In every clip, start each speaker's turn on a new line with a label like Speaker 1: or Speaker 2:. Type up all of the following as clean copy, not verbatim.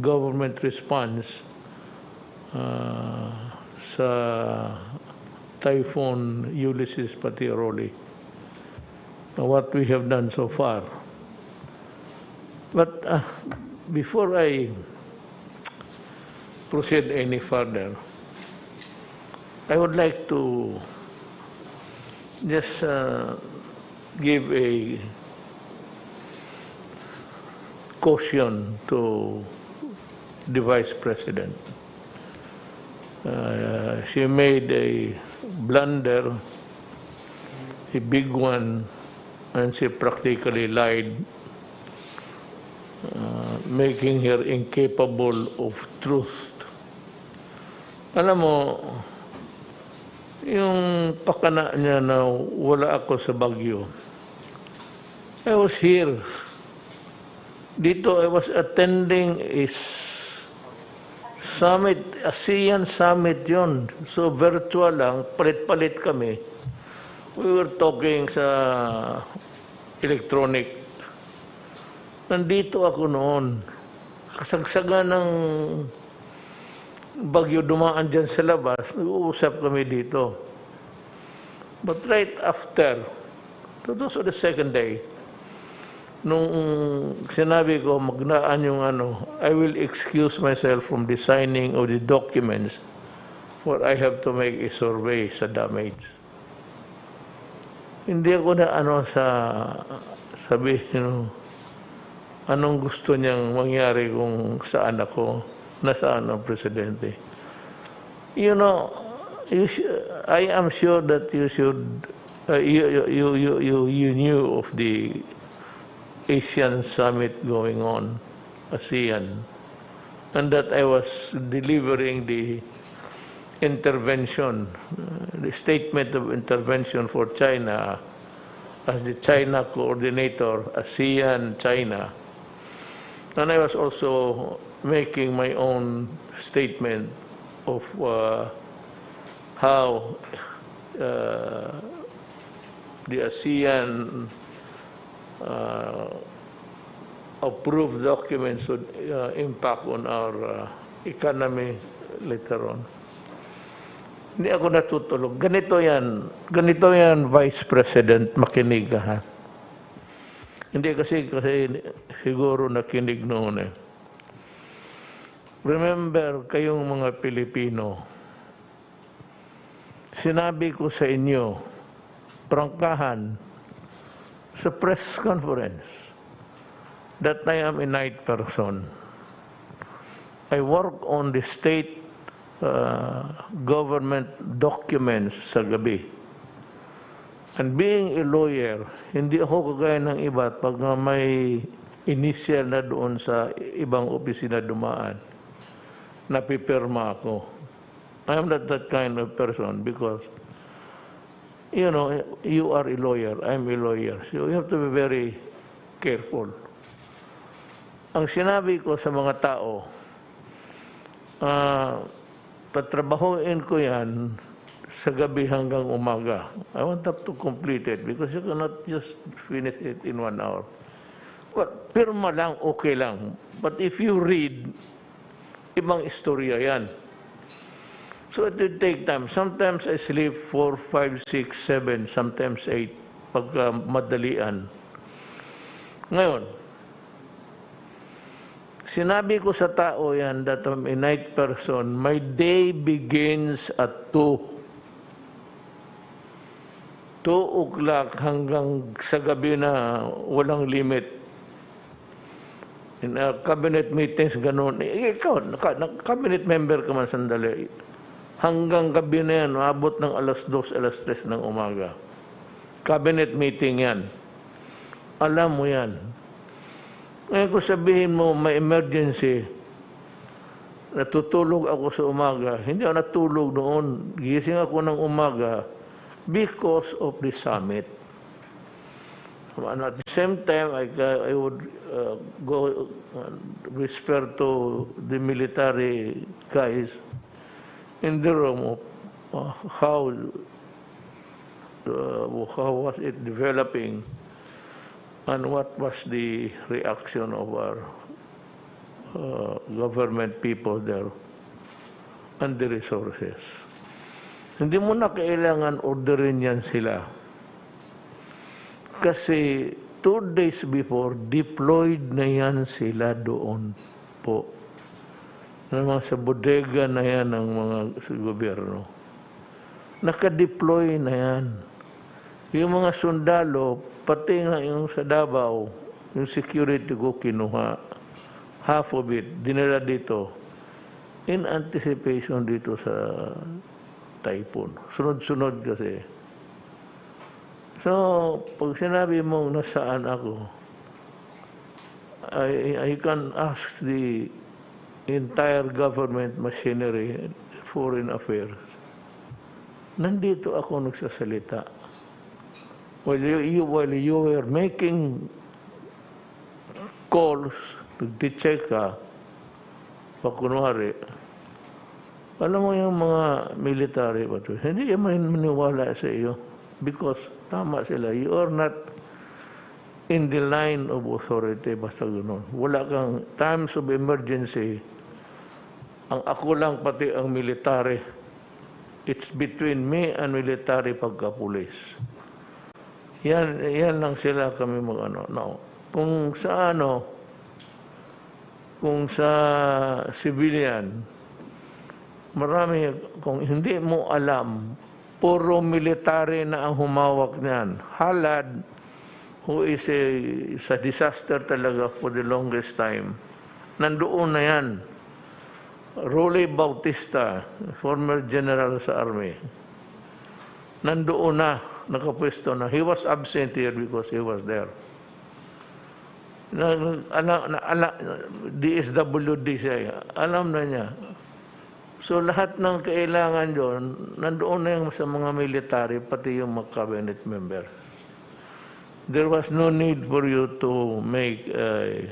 Speaker 1: government response sa Typhoon Ulysses pati Rolly. What we have done so far. But before I proceed any further, I would like to just give a caution to the Vice President. She made a blunder, a big one, and she practically lied, making her incapable of truth. Alam mo, yung pakana niya na wala ako sa Baguio, I was here. Dito, I was attending a summit, ASEAN summit yun. So virtual lang, palit-palit kami. We were talking sa electronic. Nandito ako noon. Kasagsagan ng bagyo dumaan dyan sa labas, nag-uusap kami dito. But right after, that was the second day, nung sinabi ko magnaan yung I will excuse myself from the signing of the documents for I have to make a survey sa damage. Hindi ako na sa sabihin anong gusto niyang mangyari kung saan ako, nasaan ang presidente. You know, I am sure that you should, you knew of the Asian summit going on, ASEAN, and that I was delivering the intervention, the statement of intervention for China as the China coordinator, ASEAN, China. And I was also making my own statement of how the ASEAN approved documents would impact on our economy later on. Hindi ako natutulog. Ganito yan, Vice President, makinig ka, ha? Hindi kasi siguro nakinig noon eh. Remember, kayong mga Pilipino, sinabi ko sa inyo, prangkahan, sa press conference, that I am a night person. I work on the state government documents sa gabi. And being a lawyer, hindi ako kagaya ng iba pag may initial na doon sa ibang opisina dumaan, napipirma ako. I am not that kind of person because, you know, you are a lawyer, I'm a lawyer. So you have to be very careful. Ang sinabi ko sa mga tao, patrabahuin ko yan sa gabi hanggang umaga. I want them to complete it because you cannot just finish it in 1 hour. But pirma lang, okay lang. But if you read, ibang istorya yan. So it will take time. Sometimes I sleep 4, 5, 6, 7, sometimes 8 pagka madalian. Ngayon, sinabi ko sa tao yan that I'm a night person, my day begins at 2. 2 o'clock hanggang sa gabi na walang limit. In cabinet meetings, ganun. Ikaw, cabinet member ka man sandali. Hanggang gabi na yan, maabot ng alas 2, alas 3 ng umaga. Cabinet meeting yan. Alam mo yan. Ngayon kung sabihin mo, may emergency, natutulog ako sa umaga, hindi ako natulog noon, gising ako ng umaga because of the summit. And at the same time, I would go whisper to the military guys in the room of how was it developing and what was the reaction of our government people there and the resources. Hindi mo na kailangan orderin yan sila. Kasi 2 days before, deployed na yan sila doon po. Sa bodega na yan ng mga gobyerno. Naka-deploy na yan. Yung mga sundalo, pati nga yung sa Davao, yung security ko kinuha, half of it, dinala dito, in anticipation dito sa typhoon. Sunod-sunod kasi. So, pag sinabi mong nasaan ako, I can ask the entire government machinery, foreign affairs. Nandito ako nagsasalita. While you were making calls, nag-check ka, kunwari, alam mo yung mga military, hindi naman maniwala sa iyo because tama sila. You are not in the line of authority, basta gano'n. Wala kang times of emergency. Ang ako lang pati ang military. It's between me and military pagka-pulis. Yan lang sila kami mag-ano. No. Kung sa civilian, marami, kung hindi mo alam, puro military na ang humawak niyan. Halad, who is sa disaster talaga for the longest time, nandoon na yan. Rolly Bautista, former general sa army, nandoon na, nakapwesto na. He was absent here because he was there. DSWD siya, alam na niya. So lahat ng kailangan doon, nandoon na yung sa mga military, pati yung mga cabinet members. There was no need for you to make a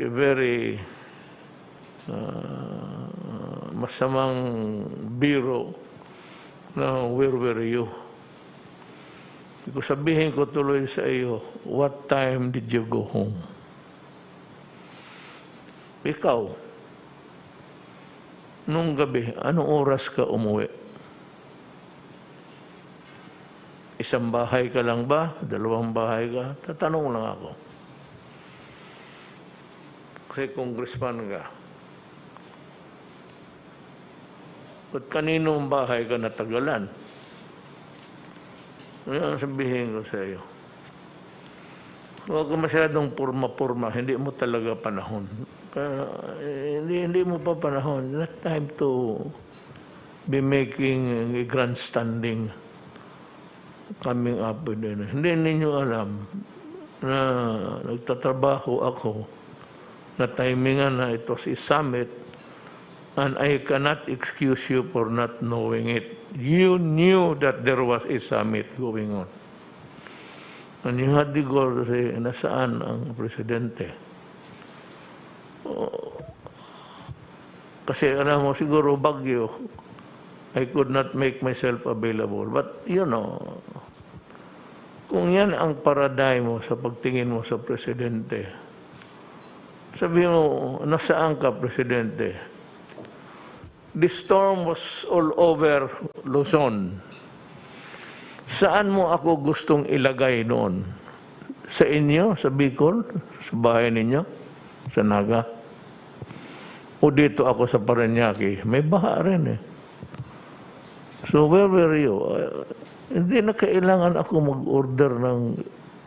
Speaker 1: very masamang biro na where were you? Kung sabihin ko tuloy sa iyo, what time did you go home? Ikaw, nung gabi, anong oras ka umuwi? Isang bahay ka lang ba? 2 bahay ka? Tatanong lang ako. Kasi congressman ka. At kaninong bahay ka natagalan? Yan ang sabihin ko sa iyo. Huwag ka masyadong purma-purma. Hindi mo talaga panahon. Hindi mo pa panahon. Not time to be making a grandstanding coming up with it. Hindi ninyo alam na nagtatrabaho ako na timingan na ito si summit and I cannot excuse you for not knowing it. You knew that there was a summit going on. And you had the goal to say, nasaan ang presidente? Kasi alam mo, siguro bagyo, I could not make myself available. But, you know, kung yan ang paradigm mo sa pagtingin mo sa presidente, sabi mo, nasaan ka, presidente? The storm was all over Luzon. Saan mo ako gustong ilagay noon? Sa inyo, sa Bicol, sa bahay ninyo, sa Naga? O dito ako sa Parañaque? May baha rin eh. So where were you? Hindi na kailangan ako mag-order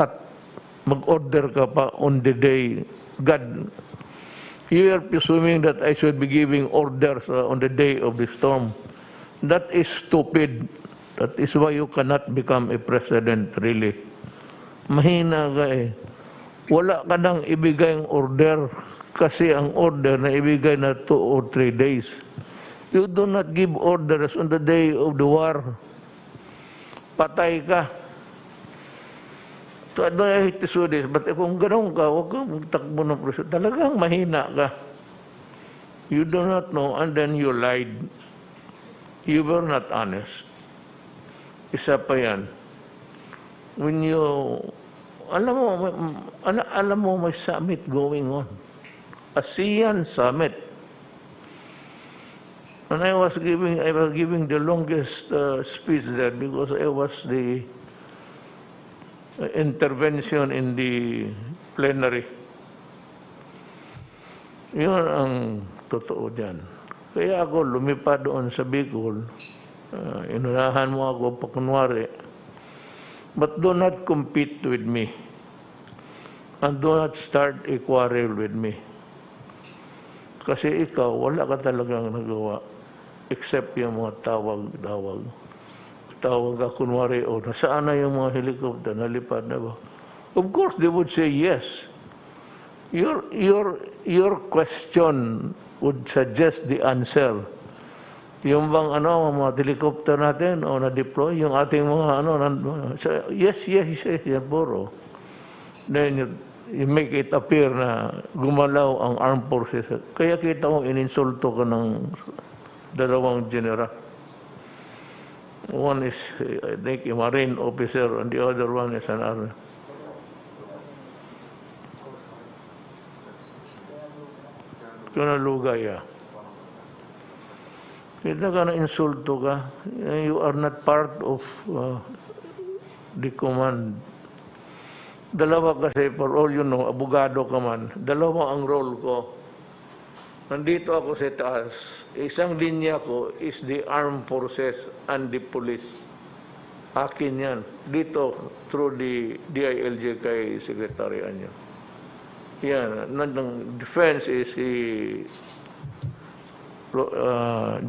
Speaker 1: at mag-order ka pa on the day. God, you are presuming that I should be giving orders on the day of the storm. That is stupid. That is why you cannot become a president, really. Mahina ka eh. Wala ka nang ibigay ang order kasi ang order na ibigay na 2 or 3 days. You do not give orders on the day of the war. Patay ka. So I don't hate to say this, but kung gano'n ka, huwag kang magtakbo ng presidente. Talagang mahina ka. You do not know, and then you lied. You were not honest. Isa pa yan. When you alam mo may summit going on. ASEAN summit. And I was giving the longest speech there because I was the intervention in the plenary. Yun ang totoo dyan. Kaya ako lumipad doon sa Bicol. Inunahan mo ako pa kunwari. But do not compete with me. And do not start a quarrel with me. Kasi ikaw, wala ka talagang nagawa. Except yung mga tawag-tawag. Tawag ka kunwari, nasaan na yung mga helicopter? Nalipad na ba? Of course, they would say yes. Your question would suggest the answer. Yung bang mga helicopter natin na-deploy, yung ating mga yes, yan puro. Then you make it appear na gumalaw ang armed forces. Kaya kita mo ininsulto ka ng dalawang general. One is, I think, a Marine officer and the other one is an Army. Kunalugay, Kita ka na insulto ka. You are not part of the command. Dalawa kasi, for all you know, abogado ka man. Dalawa ang role ko. Nandito ako sa taas. Isang linya ko is the armed forces and the police. Akin yan. Dito, through the DILG kay Secretary Anyo. Yan. Nandang defense is si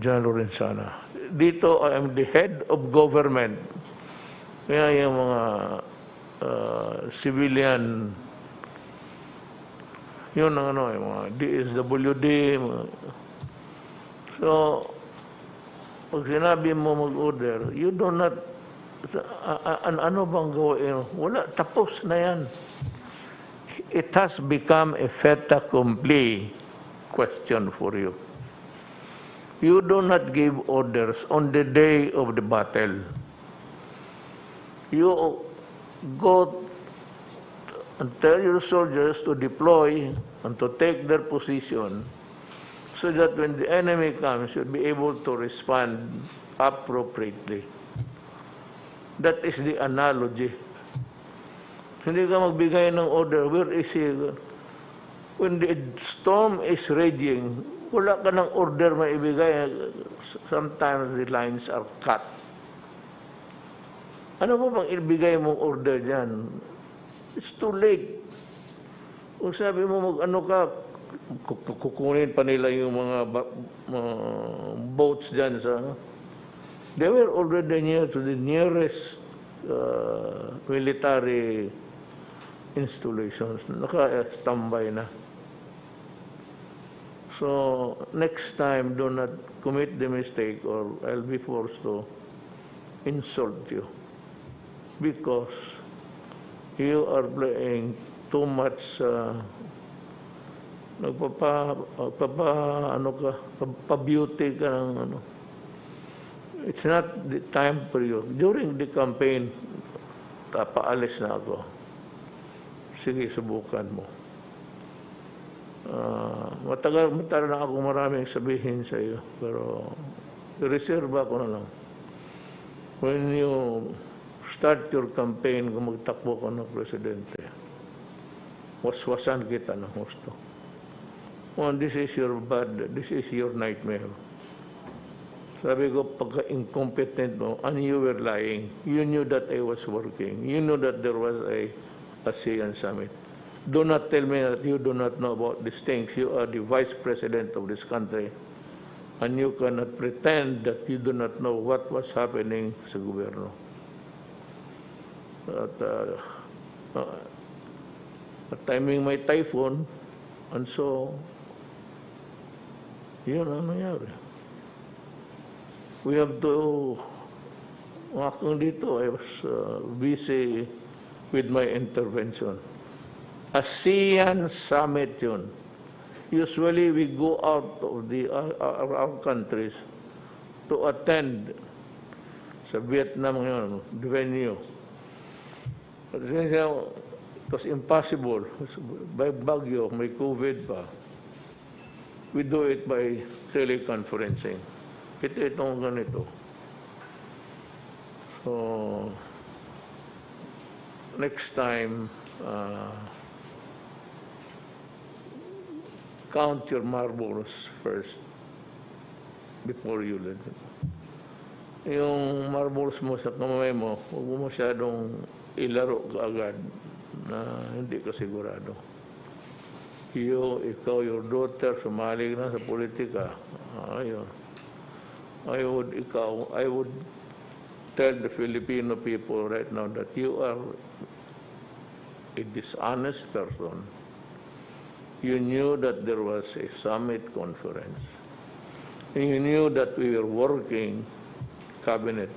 Speaker 1: John Lorenzana. Dito, I am the head of government. Kaya yung mga civilian, yun ang yung mga DSWD. So, pag sinabi mo mag-order, you do not, ano bang gawin? Wala, tapos na yan. It has become a fait accompli question for you. You do not give orders on the day of the battle. You go and tell your soldiers to deploy and to take their position so that when the enemy comes, you'll be able to respond appropriately. That is the analogy. Hindi ka magbigay ng order, where is he? When the storm is raging, wala ka ng order maibigay. Sometimes the lines are cut. Ano po bang ibigay mong order dyan? It's too late. Kung sabi mo kukunin pa nila yung mga boats dyan sa... They were already near to the nearest military installations. Naka-standby na. So, next time, do not commit the mistake or I'll be forced to insult you. Because you are playing too much, pa-beauty ka ng It's not the time for you. During the campaign, paalis na ako. Sige, subukan mo. Matagal na ako maraming sabihin sa iyo, pero reserve ako na lang. When you start your campaign, kung magtakbo ka ng presidente, waswasan kita ng gusto. This is your nightmare. Sabi ko, pagka-incompetent mo, and you were lying, you knew that I was working. You knew that there was a ASEAN summit. Do not tell me that you do not know about these things. You are the vice president of this country. And you cannot pretend that you do not know what was happening sa gobyerno. At timing may typhoon, and so, yun ang nangyari. We have to, akong dito, I was busy with my intervention. ASEAN summit yun. Usually we go out of our countries to attend sa Vietnam ngayon, the venue. It was impossible. By Baguio, may COVID pa. We do it by teleconferencing. Itong ganito. So, next time, count your marbles first before you let it. Yung marbles mo sa kamay mo, huwag mo masyadong ilaro kaagad na hindi ka sigurado. Ikaw, your daughter, sumali na sa politika. Ayun. I would tell the Filipino people right now that you are a dishonest person. You knew that there was a summit conference. And you knew that we were working cabinet,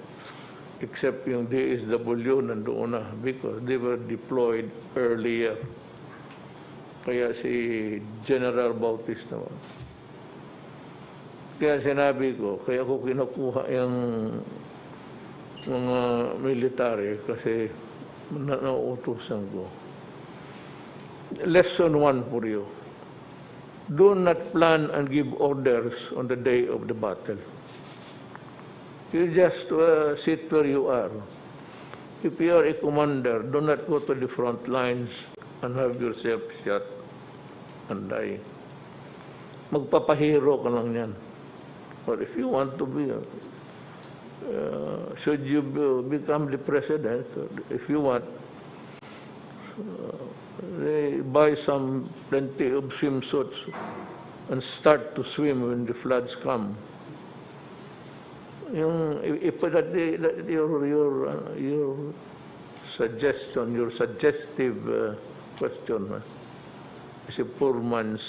Speaker 1: except yung DSW nandoon na because they were deployed earlier. Kaya si General Bautista naman. Kaya sinabi ko, kaya ko kinukuha yung mga military kasi nauutusan ko. Lesson 1 for you. Do not plan and give orders on the day of the battle. You just sit where you are. If you are a commander, do not go to the front lines and have yourself shot and die. Magpapahero ka lang yan. But if you want to be, should you become the president, if you want, buy plenty of swimsuits and start to swim when the floods come. If that your suggestion, your suggestive question is a poor man's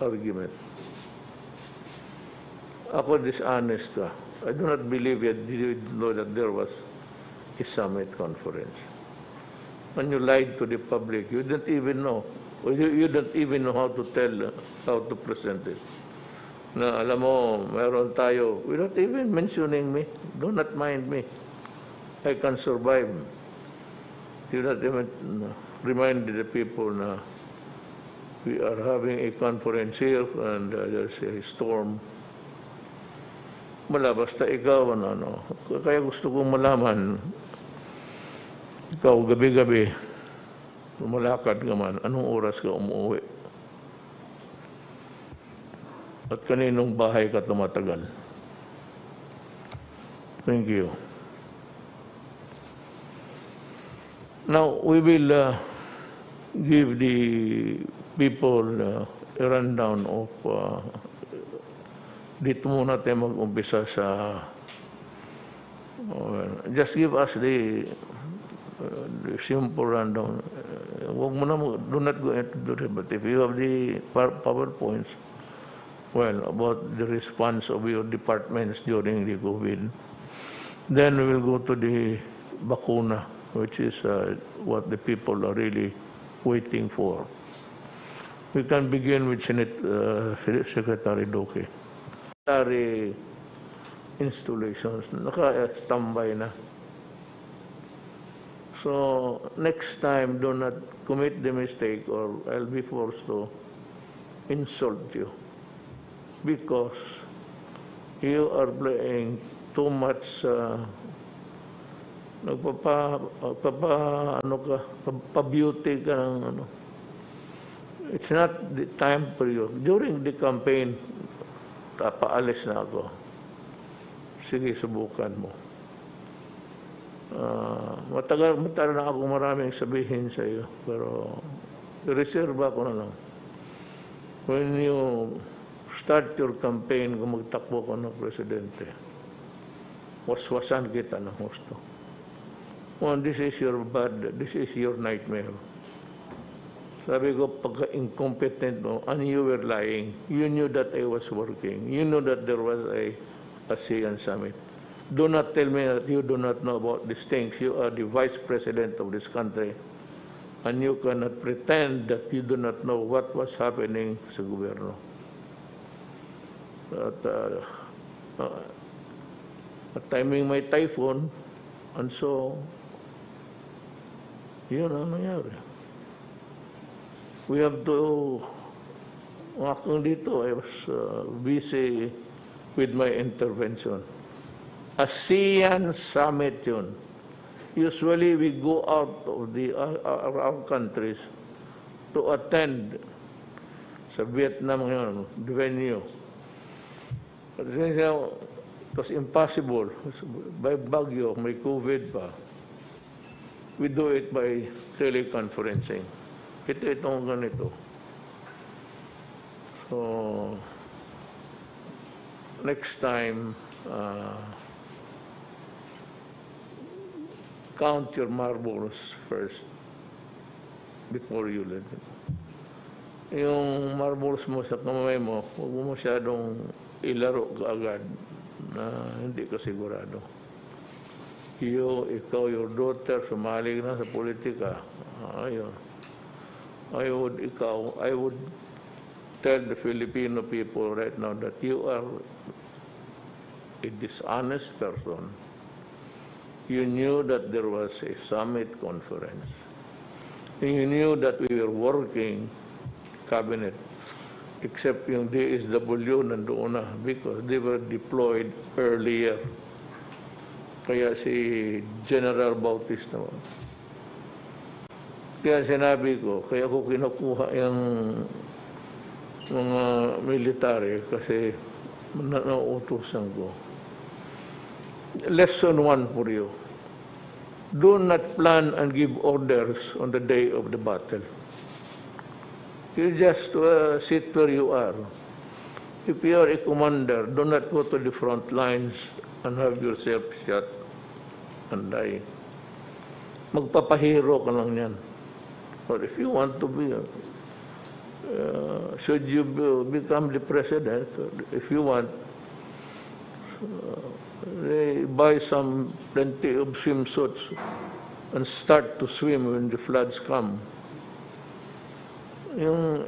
Speaker 1: argument. Ako dishonest ka. I do not believe you did know that there was a summit conference. When you lied to the public, you didn't even know. Or you don't even know how to tell, how to present it. Na alam mo, meron tayo, without even mentioning me, do not mind me. I can survive. You not even remind the people na we are having a conference here and there's a storm. Basta ikaw, kaya gusto kong malaman, ikaw gabi-gabi, lumalakad ka man, anong oras ka umuwi? At kaninong bahay ka tumatagal? Thank you. Now, we will give the people a rundown of dito muna tayo mag-umpisa sa just give us the simple rundown. Huwag mo na, do not go into it, but if you have the PowerPoints, well, about the response of your departments during the COVID, then we will go to the bakuna, which is what the people are really waiting for. We can begin with Senate Secretary Duque. Military installations, naka-standby na. So, next time, do not commit the mistake or I'll be forced to insult you because you are playing too much pa-beauty ka ng ano. It's not the time for you. During the campaign, paalis na ako. Sige, subukan mo. Matagal na ako maraming sabihin sa iyo, pero reserve ako na lang. When you start your campaign, kung magtakbo ka ng presidente, waswasan kita ng gusto. Well, this is your nightmare. Sabi ko, pagka-incompetent mo, and you were lying. You knew that I was working. You knew that there was a ASEAN summit. Do not tell me that you do not know about these things. You are the vice president of this country. And you cannot pretend that you do not know what was happening sa gobyerno. At timing may typhoon, and so Yun ang nangyari. We have to, akong dito, I was busy with my intervention. ASEAN Summit yun. Usually we go out of our countries to attend sa Vietnam ngayon, the venue. But it was impossible. By Baguio, may COVID pa. We do it by teleconferencing. Itong ganito. So, next time, count your marbles first before you let it. Yung marbles mo sa kamay mo, huwag mo masyadong ilaro kaagad na hindi ka sigurado. Ikaw, your daughter, sumali na sa politika. Ayun. I would tell the Filipino people right now that you are a dishonest person. You knew that there was a summit conference. You knew that we were working cabinet, except yung DSW nandoon na because they were deployed earlier. Kaya si General Bautista naman. Kaya sinabi ko, kaya ko kinukuha yung mga military kasi nauutusan ko. Lesson 1 for you. Do not plan and give orders on the day of the battle. You just sit where you are. If you are a commander, do not go to the front lines and have yourself shot and die. Magpapahero ka lang yan. But if you want to be, should you become the president, if you want, buy plenty of swimsuits and start to swim when the floods come. Your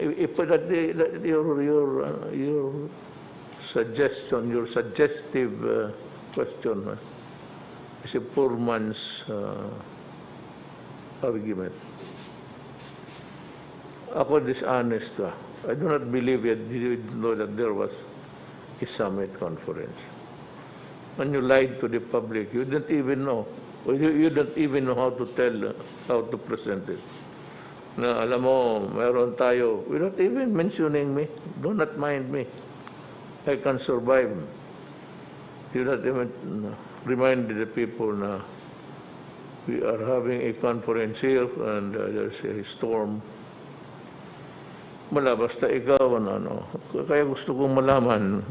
Speaker 1: suggestion, your suggestive question is a poor man's argument. Ako dishonest ka. I do not believe you didn't know that there was a summit conference. When you lied to the public, you didn't even know. Or you don't even know how to tell, how to present it. Na alam mo, meron tayo, without even mentioning me, do not mind me. I can survive. You not even remind the people na we are having a conference here and there's a storm. Basta ikaw, kaya gusto kong malaman,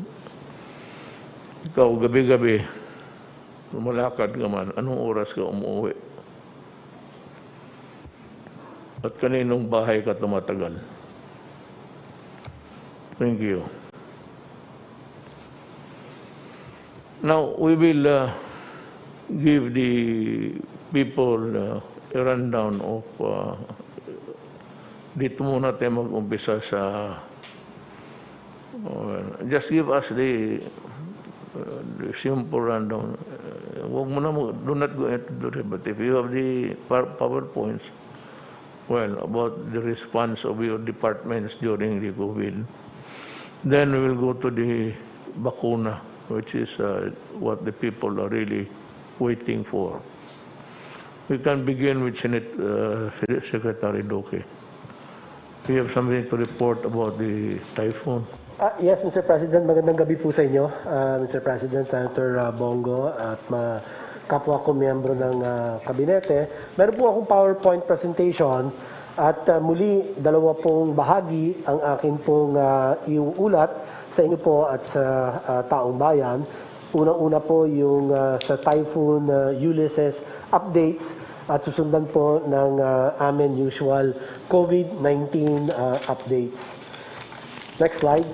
Speaker 1: ikaw gabi-gabi, lumalakad ka man, anong oras ka umuwi? At kaninong bahay ka tumatagal? Thank you. Now, we will give the people a rundown of dito muna tayo mag-umpisa sa just give us the simple rundown. Huwag mo na do not go into it, but if you have the PowerPoints, well, about the response of your departments during the COVID, then we will go to the bakuna, which is what the people are really waiting for. We can begin with Senate Secretary Duque. We have something to report about the typhoon.
Speaker 2: Yes, Mr. President. Magandang gabi po sa inyo, Mr. President, Senator Bongo, at kapwa ko miyembro ng kabinete. Meron po akong PowerPoint presentation at muli, dalawa pong bahagi ang akin pong iuulat sa inyo po at sa taong bayan. Unang-una po yung sa Typhoon Ulysses updates at susundan po ng amin usual COVID-19 updates. Next slide.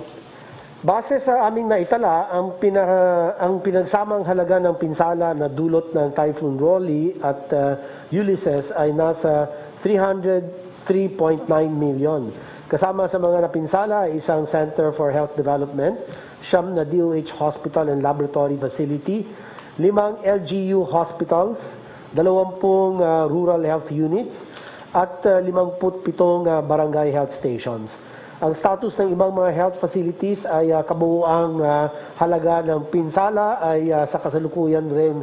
Speaker 2: Base sa aming naitala, ang pinagsamang halaga ng pinsala na dulot ng Typhoon Rolly at Ulysses ay nasa 303.9 million. Kasama sa mga napinsala ay isang Center for Health Development, 9 na DOH Hospital and Laboratory Facility, 5 LGU hospitals, 20 rural health units, at 57 barangay health stations. Ang status ng ibang mga health facilities ay kabuuang halaga ng pinsala ay sa kasalukuyan rin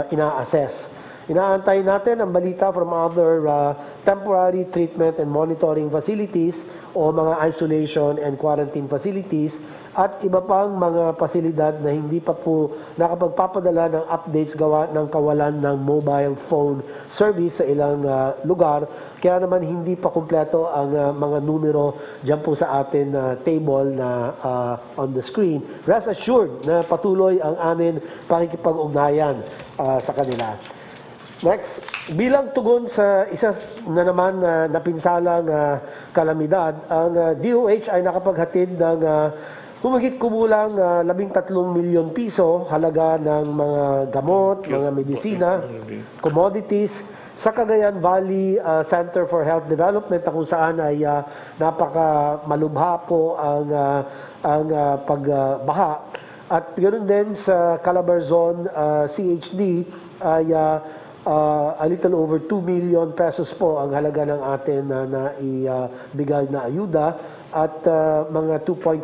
Speaker 2: ina-assess. Inaantay natin ang balita from other temporary treatment and monitoring facilities o mga isolation and quarantine facilities at iba pang mga pasilidad na hindi pa po nakapagpapadala ng updates gawa ng kawalan ng mobile phone service sa ilang lugar. Kaya naman hindi pa kumpleto ang mga numero dyan po sa atin table na on the screen. Rest assured na patuloy ang amin pakikipag-ugnayan sa kanila. Next, bilang tugon sa isa na naman na napinsalang kalamidad, ang DOH ay nakapaghatid ng humigit-kumulang 13 milyon piso halaga ng mga gamot, mga medisina, commodities sa Cagayan Valley Center for Health Development na kung saan ay napaka-malubha po ang pagbaha. At ganoon din sa Calabarzon CHD ay a little over 2 million pesos po ang halaga ng atin na ibigay na ayuda at mga 2.1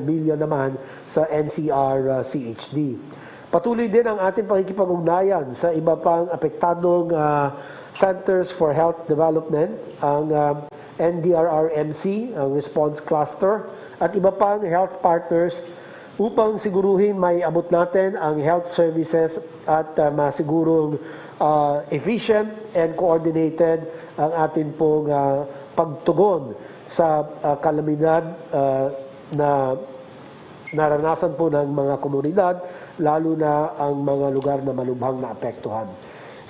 Speaker 2: million naman sa NCR CHD. Patuloy din ang ating pakikipag-ugnayan sa iba pang apektadong Centers for Health Development, ang NDRRMC, ang Response Cluster, at iba pang health partners upang siguruhin may abot natin ang health services at masigurong efficient and coordinated ang atin pong pagtugon sa kalamidad na naranasan po ng mga komunidad, lalo na ang mga lugar na malubhang naapektuhan.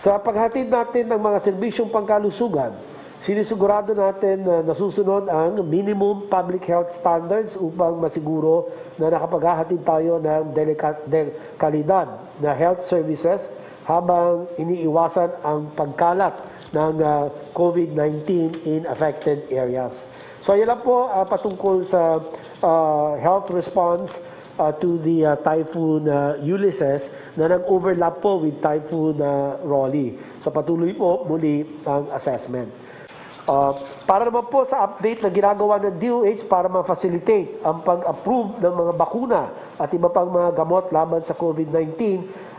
Speaker 2: Sa paghatid natin ng mga serbisyong pangkalusugan, sinisigurado natin na nasusunod ang minimum public health standards upang masiguro na nakapaghahatid tayo ng kalidad na health services habang iniiwasan ang pagkalat ng COVID-19 in affected areas. So yan lang po patungkol sa health response to the Typhoon Ulysses na nag-overlap po with Typhoon Rolly. So patuloy po muli ang assessment. Para naman po sa update na ginagawa ng DOH para ma-facilitate ang pag-approve ng mga bakuna at iba pang mga gamot laban sa COVID-19,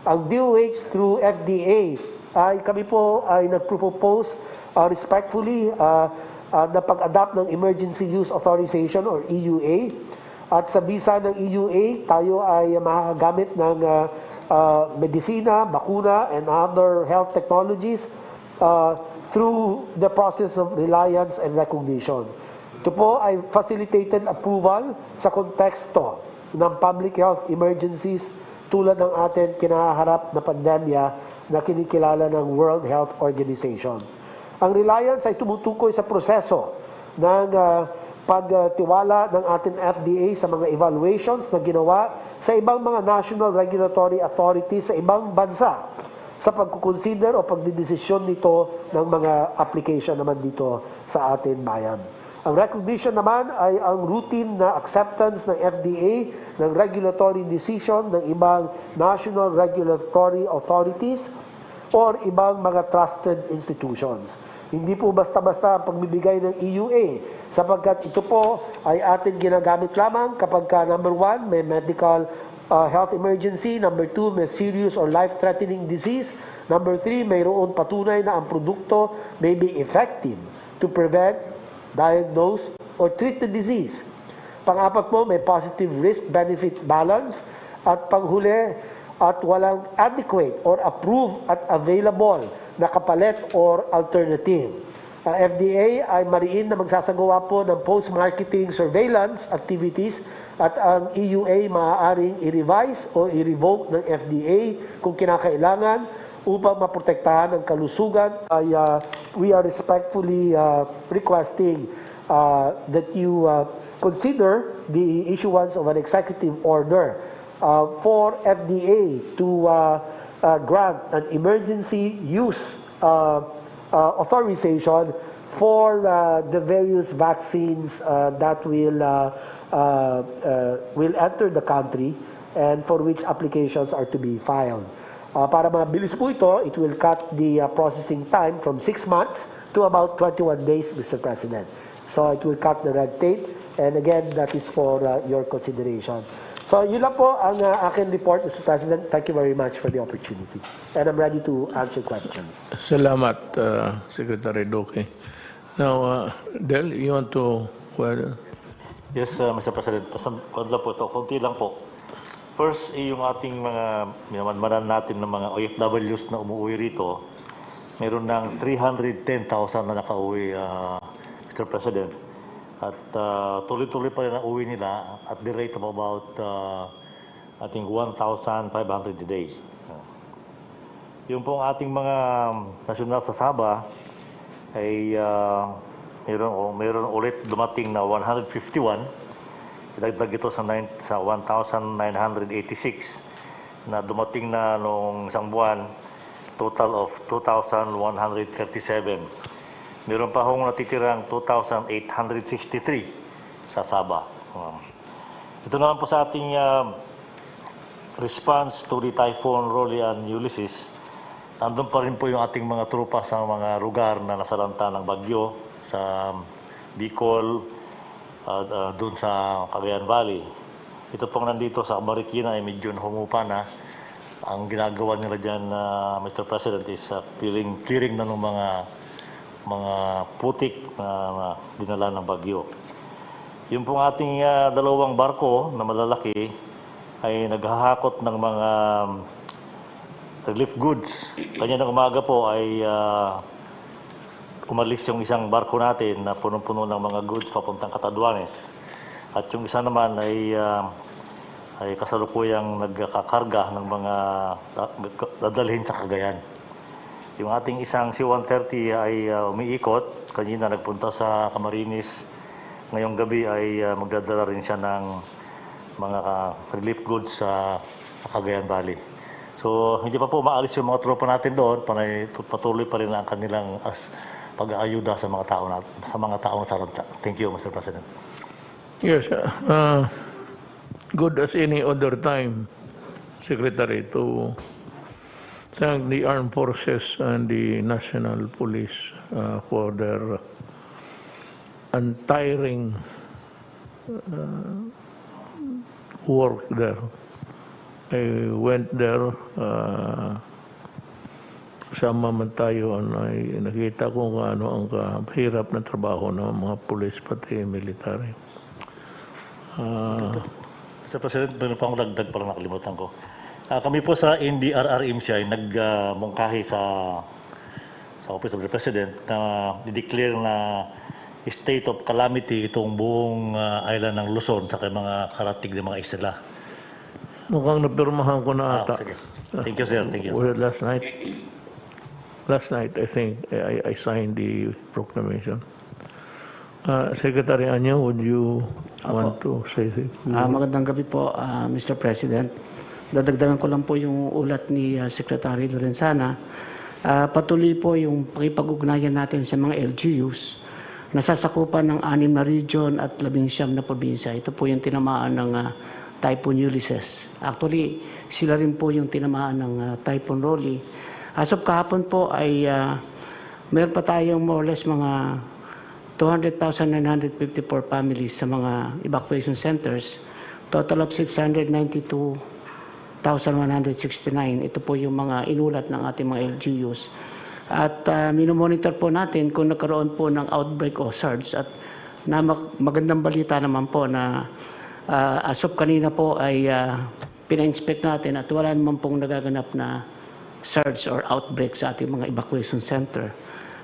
Speaker 2: ang DOH through FDA ay kami po ay nagpropose respectfully na pag-adapt ng Emergency Use Authorization or EUA. At sa bisa ng EUA, tayo ay makakagamit ng medisina, bakuna, and other health technologies through the process of reliance and recognition. Ito po ay facilitated approval sa konteksto ng public health emergencies tulad ng atin kinaharap na pandemya na kinikilala ng World Health Organization. Ang reliance ay tumutukoy sa proseso ng pagtiwala ng ating FDA sa mga evaluations na ginawa sa ibang mga national regulatory authorities sa ibang bansa sa pagkukonsider o pagdidesisyon nito ng mga application naman dito sa ating bayan. Ang recognition naman ay ang routine na acceptance ng FDA ng regulatory decision ng ibang national regulatory authorities or ibang mga trusted institutions. Hindi po basta-basta ang pagbibigay ng EUA sapagkat ito po ay atin ginagamit lamang kapag number 1, may medical health emergency, number 2, may serious or life-threatening disease, number 3, mayroon patunay na ang produkto may be effective to prevent, diagnose, or treat the disease. Pang-apat po, may positive risk-benefit balance. At panghuli, at walang adequate or approved at available na kapalit or alternative. Ang FDA ay mariin na magsasagawa po ng post-marketing surveillance activities at ang EUA maaaring i-revise o i-revoke ng FDA kung kinakailangan upang maprotektahan ang kalusugan. We are respectfully requesting that you consider the issuance of an executive order for FDA to grant an emergency use authorization for the various vaccines that will enter the country and for which applications are to be filed. Para mabilis po ito, it will cut the processing time from 6 months to about 21 days, Mr. President. So it will cut the red tape, and again, that is for your consideration. So yun lang po ang akin report, Mr. President. Thank you very much for the opportunity. And I'm ready to answer questions.
Speaker 1: Salamat, Secretary Duque. Now, Del, you want to... Well,
Speaker 3: Yes, Mr. President. Kung po ito, kunti lang po. First, yung ating mga minamanmanan natin ng mga OFWs na umuwi rito, meron ng 310,000 na nakauwi, Mr. President. At tuloy-tuloy pa rin ang uwi nila at the rate of about, I think, 1,500 a day. Yung pong ating mga nasyonal sa Sabah ay mayroon ulit dumating na 151. Idagdag ito sa 1,986 na dumating na nung isang buwan, total of 2,137. Meron pa hong natitirang 2,863 sa Sabah. Ito naman po sa ating response to the Typhoon Rolly and Ulysses. Nandun pa rin po yung ating mga trupa sa mga lugar na nasalanta ng bagyo sa Bicol, doon sa Cagayan Valley. Ito pong nandito sa Marikina ay medyo humupa na. Ang ginagawa nila dyan, Mr. President, is clearing na ng mga putik na dinala ng bagyo. Yung pong ating dalawang barko na malalaki ay naghahakot ng mga relief goods. Kanya ng umaga po ay umalis yung isang barko natin na punong-puno ng mga goods papuntang Catanduanes. At yung isa naman ay kasalukuyang nagkakarga ng mga dadalhin sa Cagayan. Yung ating isang C-130 ay umiikot. Kanina nagpunta sa Camarines. Ngayong gabi ay magdadala rin siya ng mga relief goods sa Cagayan Valley. So hindi pa po maalis yung mga tropa natin doon. Patuloy pa rin ang kanilang pag-aayuda sa mga tao nasaranta. Thank you, Mr. President.
Speaker 1: yes, good as any other time, Secretary, to thank the armed forces and the National Police for their untiring work there. I went there, kasama man tayo, ay nakita ko kung ano ang kahirap na trabaho ng mga pulis pati military.
Speaker 3: Mr. President, meron pa akong dagdag para nakalimutan ko. Kami po sa NDRRMC ay nagmungkahi sa Office of the President na i-declare na state of calamity itong buong island ng Luzon sa mga karatig ng mga isla.
Speaker 1: Mukhang napirmahan ko na ata.
Speaker 3: Sige. Thank you, sir. Thank you.
Speaker 1: Was it last night? Last night, I think, I signed the proclamation. Secretary Anyo, would you want to say something?
Speaker 4: Magandang gabi po, Mr. President. Dadagdagan ko lang po yung ulat ni Secretary Lorenzana. Patuloy po yung pakipag-ugnayan natin sa mga LGUs. Nasasakupan ng 6 na region at 19 na probinsya. Ito po yung tinamaan ng Typhoon Ulysses. Actually, sila rin po yung tinamaan ng Typhoon Rolly. As of kahapon po ay meron pa tayong more or less mga 200,954 families sa mga evacuation centers. Total of 692,169. Ito po yung mga inulat ng ating mga LGUs. At minomonitor po natin kung nagkaroon po ng outbreak o surge. At magandang balita naman po na as of kanina po ay pina-inspect natin at wala naman pong nagaganap na surge or outbreak sa ating mga evacuation center.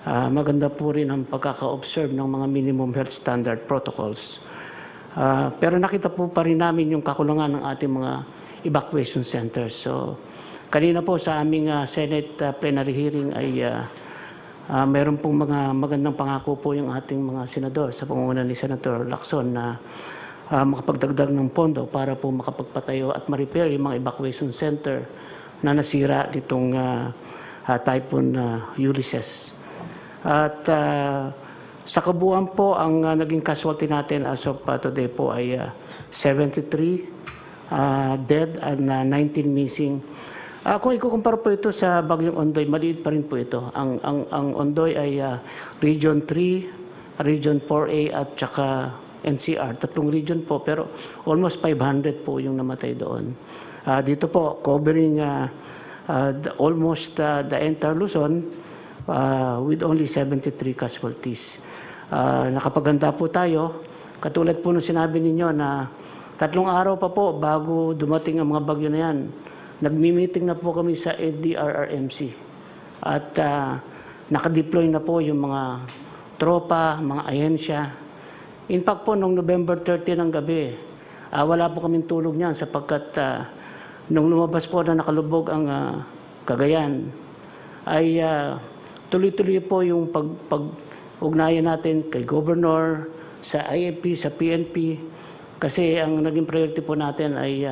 Speaker 4: Maganda po rin ang pagkaka-observe ng mga minimum health standard protocols. Pero nakita po pa rin namin yung kakulangan ng ating mga evacuation centers. So, kanina po sa aming Senate plenary hearing ay mayroon pong mga magandang pangako po yung ating mga senador sa pangunguna ni Senator Lacson na makapagdagdag ng pondo para po makapagpatayo at ma-repair yung mga evacuation center na nasira nitong Typhoon Ulysses. At sa kabuuan po, ang naging casualty natin as of today po ay 73 dead and 19 missing. Kung ikukumpara po ito sa Bagyong Ondoy, maliit pa rin po ito. Ang Ondoy ay Region 3, Region 4A at saka NCR. 3 region po, pero almost 500 po yung namatay doon. Dito po, covering almost the entire Luzon with only 73 casualties. Nakapaganda po tayo. Katulad po nung sinabi ninyo na 3 araw pa po bago dumating ang mga bagyo na yan, nagmi-meeting na po kami sa NDRRMC at nakadeploy na po yung mga tropa, mga ahensya. In fact po, noong November 30 ng gabi, wala po kaming tulog niyan sapagkat nung lumabas po na nakalubog ang Cagayan, ay tuloy-tuloy po yung pag-ugnayan natin kay Governor, sa IFP, sa PNP, kasi ang naging priority po natin ay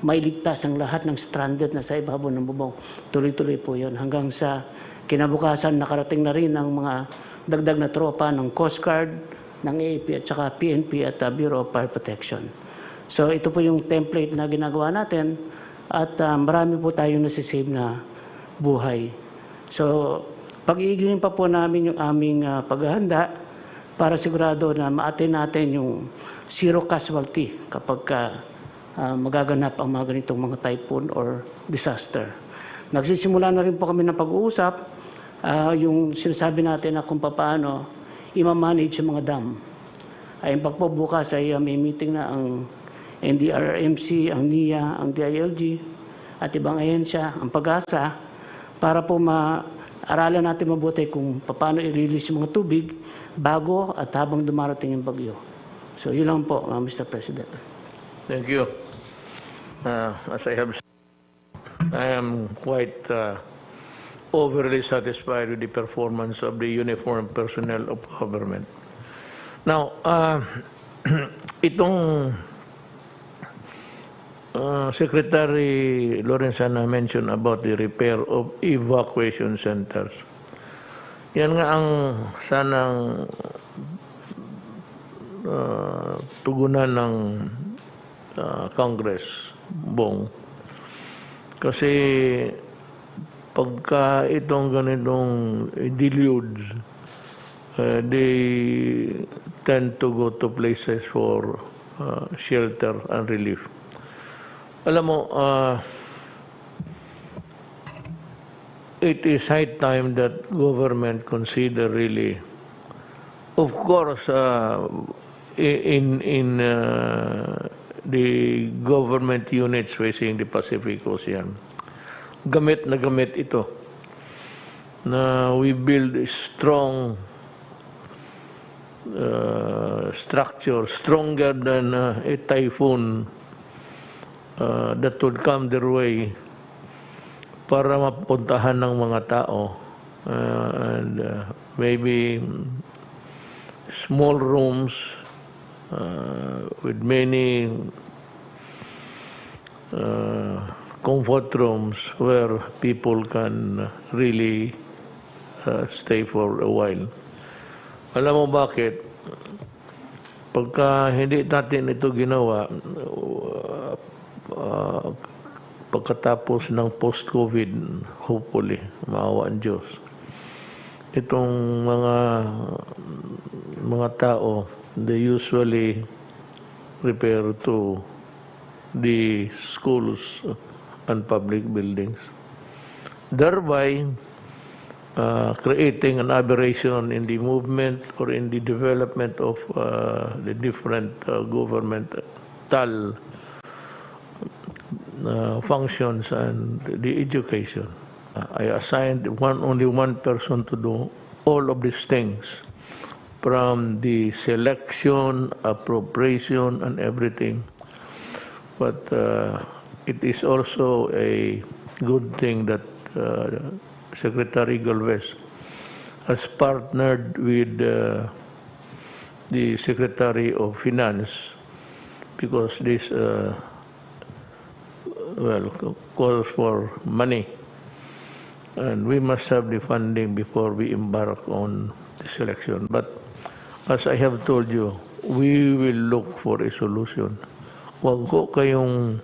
Speaker 4: mailigtas ang lahat ng stranded na sa ibabaw ng bubong. Tuloy-tuloy po yun. Hanggang sa kinabukasan, nakarating na rin ang mga dagdag na tropa ng Coast Guard, ng AFP at saka PNP at Bureau of Fire Protection. So ito po yung template na ginagawa natin at marami po tayong nasisave na buhay. So pag-iigingin pa po namin yung aming paghahanda para sigurado na ma-attain natin yung zero casualty kapag magaganap ang mga ganitong mga typhoon or disaster. Nagsisimula na rin po kami ng pag-uusap, yung sinasabi natin na kung paano i-manage yung mga dam. Ayun pa po bukas ay may meeting na ang NDRRMC, ang NIA, ang DILG at ibang ahensya, ang Pag-asa, para po aralan natin mabuti kung paano i-release yung mga tubig bago at habang dumarating yung bagyo. So yun lang po, Mr. President.
Speaker 1: Thank you. As I have said, I am quite overly satisfied with the performance of the uniformed personnel of government. Now, itong Secretary Lorenzana mentioned about the repair of evacuation centers. Yan nga ang sanang tugunan ng Congress, Bong. Kasi pagka itong ganitong deluge, they tend to go to places for shelter and relief. Alam mo, it is high time that government consider really, of course, in the government units facing the Pacific Ocean, gamit na gamit ito, na we build a strong structure, stronger than a typhoon that would come their way para mapuntahan ng mga tao, and maybe small rooms with many comfort rooms where people can really stay for a while. Alam mo bakit? Pagka hindi natin ito ginawa, pagkatapos ng post-COVID, hopefully, maawa ang Diyos, itong mga tao, they usually repair to the schools and public buildings, thereby creating an aberration in the movement or in the development of the different governmental functions and the education. I assigned only one person to do all of these things, from the selection, appropriation, and everything. But it is also a good thing that Secretary Galvez has partnered with the Secretary of Finance, because this calls for money, and we must have the funding before we embark on the selection. But as I have told you, we will look for a solution. Huwag ko kayong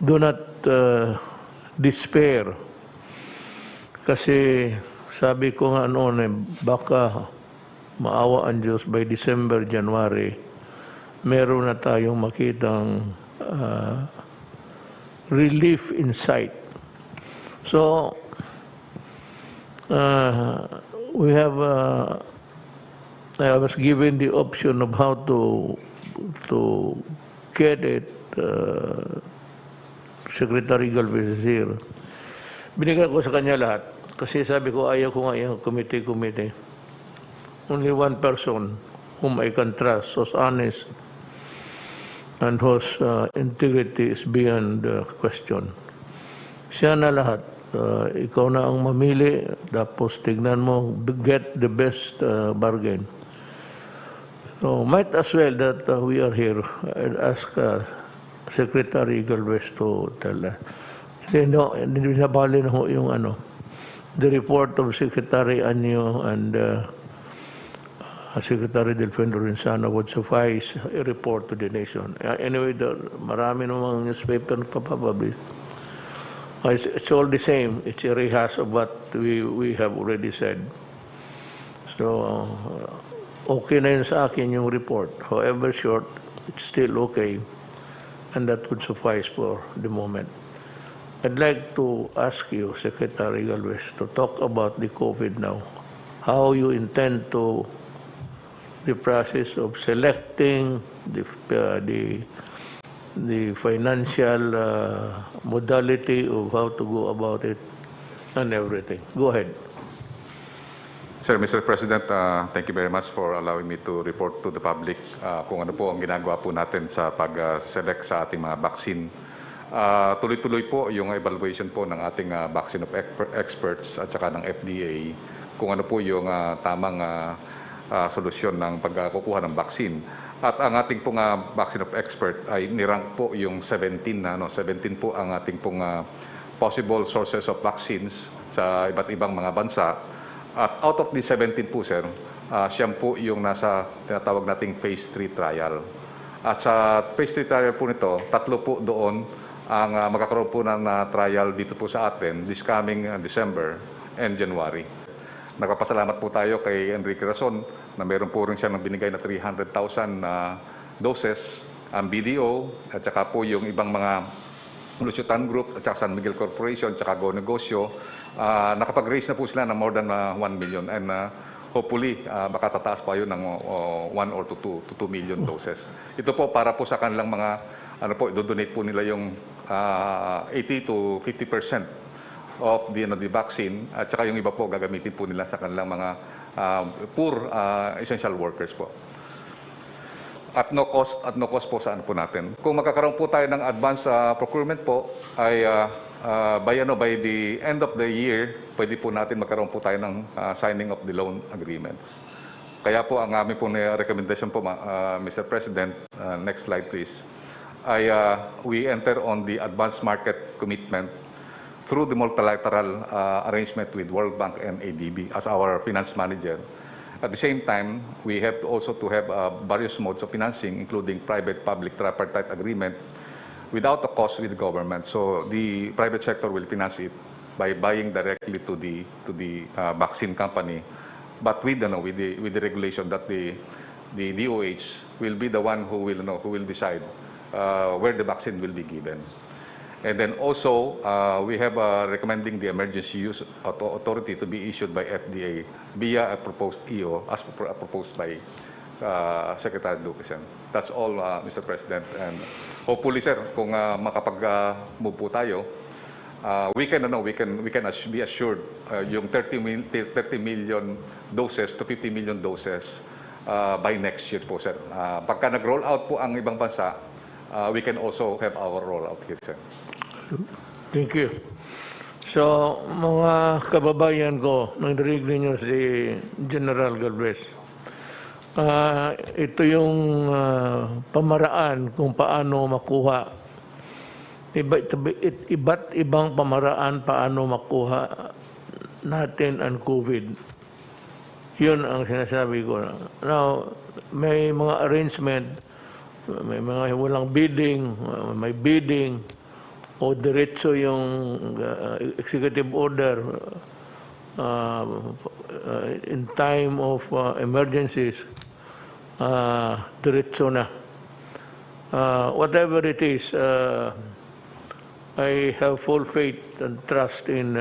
Speaker 1: do not despair. Kasi sabi ko nga noon, baka maawa ang Diyos by December, January, meron na tayong makitang relief in sight. So, we have, I was given the option of how to get it, Secretary Galvez is here. Binigay ko sa kanya lahat. Kasi sabi ko, ayaw ko nga yung committee. Only one person whom I can trust, who's honest, and whose integrity is beyond question. Siya na lahat. Ikaw na ang mamili, tapos tignan mo, get the best bargain. So, might as well that we are here. I'd ask Secretary Galvez to tell that. Hindi nabali na ho yung the report of Secretary Anyo and Secretary Delfino Renzano would suffice a report to the nation. Anyway, marami namang newspaper na papapublish. It's all the same. It's a rehash of what we have already said. So, okay na yun sa akin yung report. However short, it's still okay. And that would suffice for the moment. I'd like to ask you, Secretary Galvez, to talk about the COVID now. How you intend to the process of selecting the financial modality of how to go about it and everything. Go ahead.
Speaker 5: Sir, Mr. President, thank you very much for allowing me to report to the public kung ano po ang ginagawa po natin sa pag-select sa ating mga vaccine. Tuloy-tuloy po yung evaluation po ng ating vaccine of experts at saka ng FDA kung ano po yung tamang solusyon ng pagkukuha ng vaccine. At ang ating pong vaccine of expert ay nirank po yung 17 po ang ating pong possible sources of vaccines sa iba't ibang mga bansa. At out of the 17 po, sir, siyam po yung nasa tinatawag nating phase 3 trial. At sa phase 3 trial po nito, 3 po doon ang magkakaroon po ng trial dito po sa atin this coming December and January. Nagpapasalamat po tayo kay Enrique Rason na meron po rin siya ng binigay na 300,000 doses ang BDO at saka po yung ibang mga Lusutan Group at saka San Miguel Corporation at saka Go Negosyo. Nakapag-raise na po sila ng more than 1 million and hopefully baka tataas pa yun ng 1 or 2 million doses. Ito po para po sa kanilang mga do-donate po nila yung 80 to 50% of the vaccine at saka yung iba po gagamitin po nila sa kanilang mga poor essential workers po. At no cost po saan po natin. Kung magkakaroon po tayo ng advance procurement po ay by the end of the year, pwede po natin magkaroon po tayo ng signing of the loan agreements. Kaya po ang aming po na recommendation po, Mr. President, next slide please, ay we enter on the advanced market commitment through the multilateral arrangement with World Bank and ADB as our finance manager. At the same time, we have to also to have various modes of financing, including private-public tripartite agreement, without a cost with the government. So the private sector will finance it by buying directly to the vaccine company, but with the regulation that the DOH will be the one who will decide where the vaccine will be given. And then also, we have recommending the emergency use authority to be issued by FDA via a proposed EO as proposed by Secretary Duque. That's all, Mr. President. And hopefully, sir, kung makapag-move po tayo, we can be assured yung 30 million doses to 50 million doses by next year po, sir. Pagka nag-roll out po ang ibang bansa, we can also have our rollout here, sir.
Speaker 1: Thank you. So, mga kababayan ko, narinig ninyo si General Galvez. Ito yung pamaraan kung paano makuha. Iba't ibang pamaraan paano makuha natin ang COVID. Yun ang sinasabi ko. Now, may mga arrangement, may mga walang bidding, may bidding, o diretso yung executive order in time of emergencies, diretso na. Whatever it is, I have full faith and trust in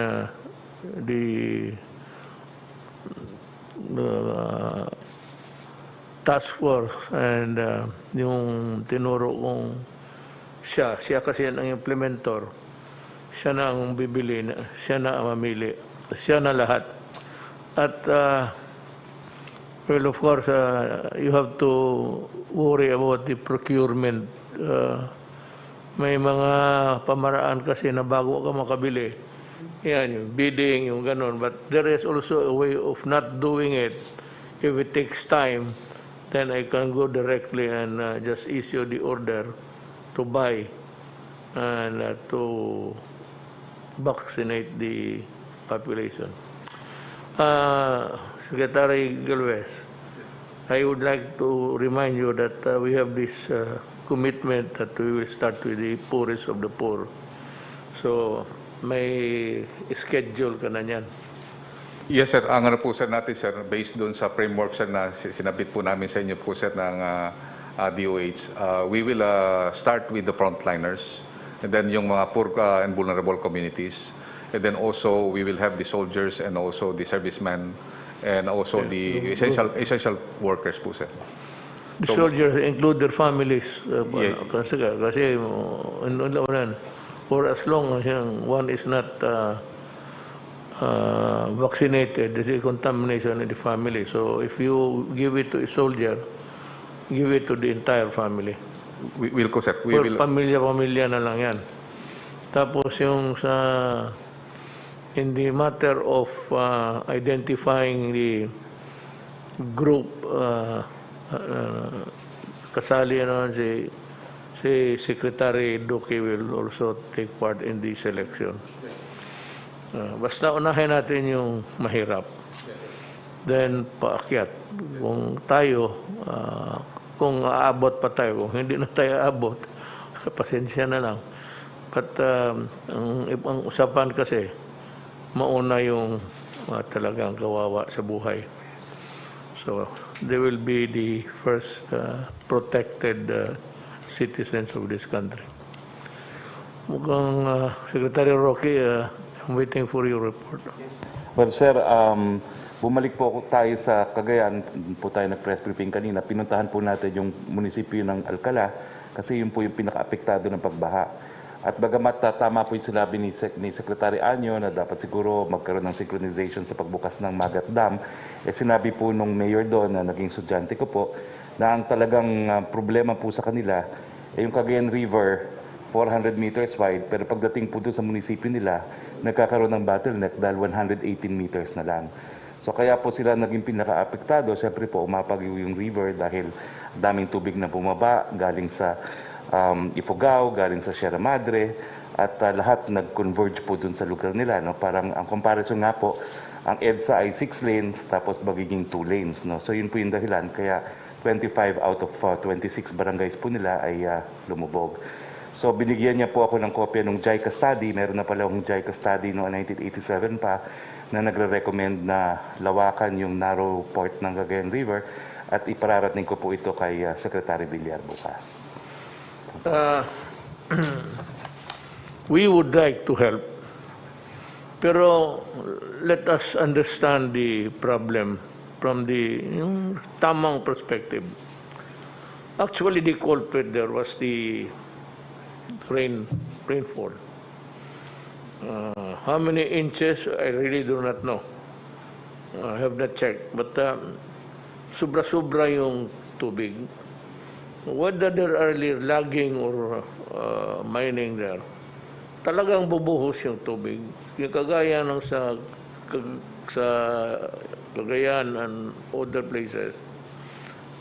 Speaker 1: the task force and yung tinuro kong siya kasi ang implementor, siya na ang bibili, siya na ang mamili, siya na lahat. At well, of course, you have to worry about the procurement. May mga pamaraan kasi na bago ka makabili, yan, yung bidding, yung ganun. But there is also a way of not doing it. If it takes time, then I can go directly and just issue the order to buy and to vaccinate the population. Secretary Galvez, I would like to remind you that we have this commitment that we will start with the poorest of the poor. So, may schedule ka na niyan.
Speaker 5: Yes, sir. Ang ano po, sir, natin, sir, based doon sa framework, sir, na sinabit po namin sa inyo po, sir, ng DOH, we will start with the frontliners, and then yung mga poor and vulnerable communities, and then also we will have the soldiers and also the servicemen, and also the essential workers po, sir.
Speaker 1: The soldiers include their families.
Speaker 5: Yes.
Speaker 1: Kasi for as long as one is not vaccinated, there is contamination in the family. So if you give it to a soldier, give it to the entire family.
Speaker 5: We will, sir. We will.
Speaker 1: Pamilya-pamilya na lang yan. Tapos yung in the matter of identifying the group, kasali si Secretary Duque will also take part in the selection. Basta unahin natin yung mahirap. Then paakyat. Kung tayo, kung aabot pa tayo, kung hindi na tayo aabot, pasensya na lang. But ang usapan kasi, mauna yung talagang kawawa sa buhay. So, they will be the first protected citizens of this country. Mukhang Secretary Roque, I'm waiting for your report.
Speaker 6: Well, sir, bumalik po tayo sa Cagayan. Po tayo nag-press briefing kanina. Pinuntahan po natin yung munisipyo ng Alcala kasi yun po yung pinaka-apektado ng pagbaha. At bagamat tama po yung sinabi ni Secretary Anyo na dapat siguro magkaroon ng synchronization sa pagbukas ng Magat Dam, sinabi po nung mayor doon na naging estudyante ko po na ang talagang problema po sa kanila yung Cagayan River 400 meters wide, pero pagdating po doon sa munisipyo nila, nagkakaroon ng bottleneck dahil 118 meters na lang. So kaya po sila naging pinaka-apektado. Siyempre po umapag yung river dahil daming tubig na bumaba galing sa Ifugao, galing sa Sierra Madre, at lahat nag-converge po dun sa lugar nila. No? Parang ang comparison nga po, ang EDSA ay 6 lanes tapos magiging 2 lanes. No? So yun po yung dahilan. Kaya 25 out of 26 barangays po nila ay lumubog. So binigyan niya po ako ng kopya ng JICA study. Meron na pala akong JICA study noong 1987 pa na nagre-recommend na lawakan yung narrow port ng Cagayan River at ipararating ko po ito kay Secretary Villar bukas.
Speaker 1: We would like to help, pero let us understand the problem from the tamang perspective. Actually, the culprit there was the rainfall. How many inches, I really do not know. I have not checked. But sobra-sobra yung tubig. Whether there are logging or mining there, talagang bubuhos yung tubig. Yung kagaya ng sa Cagayan and other places,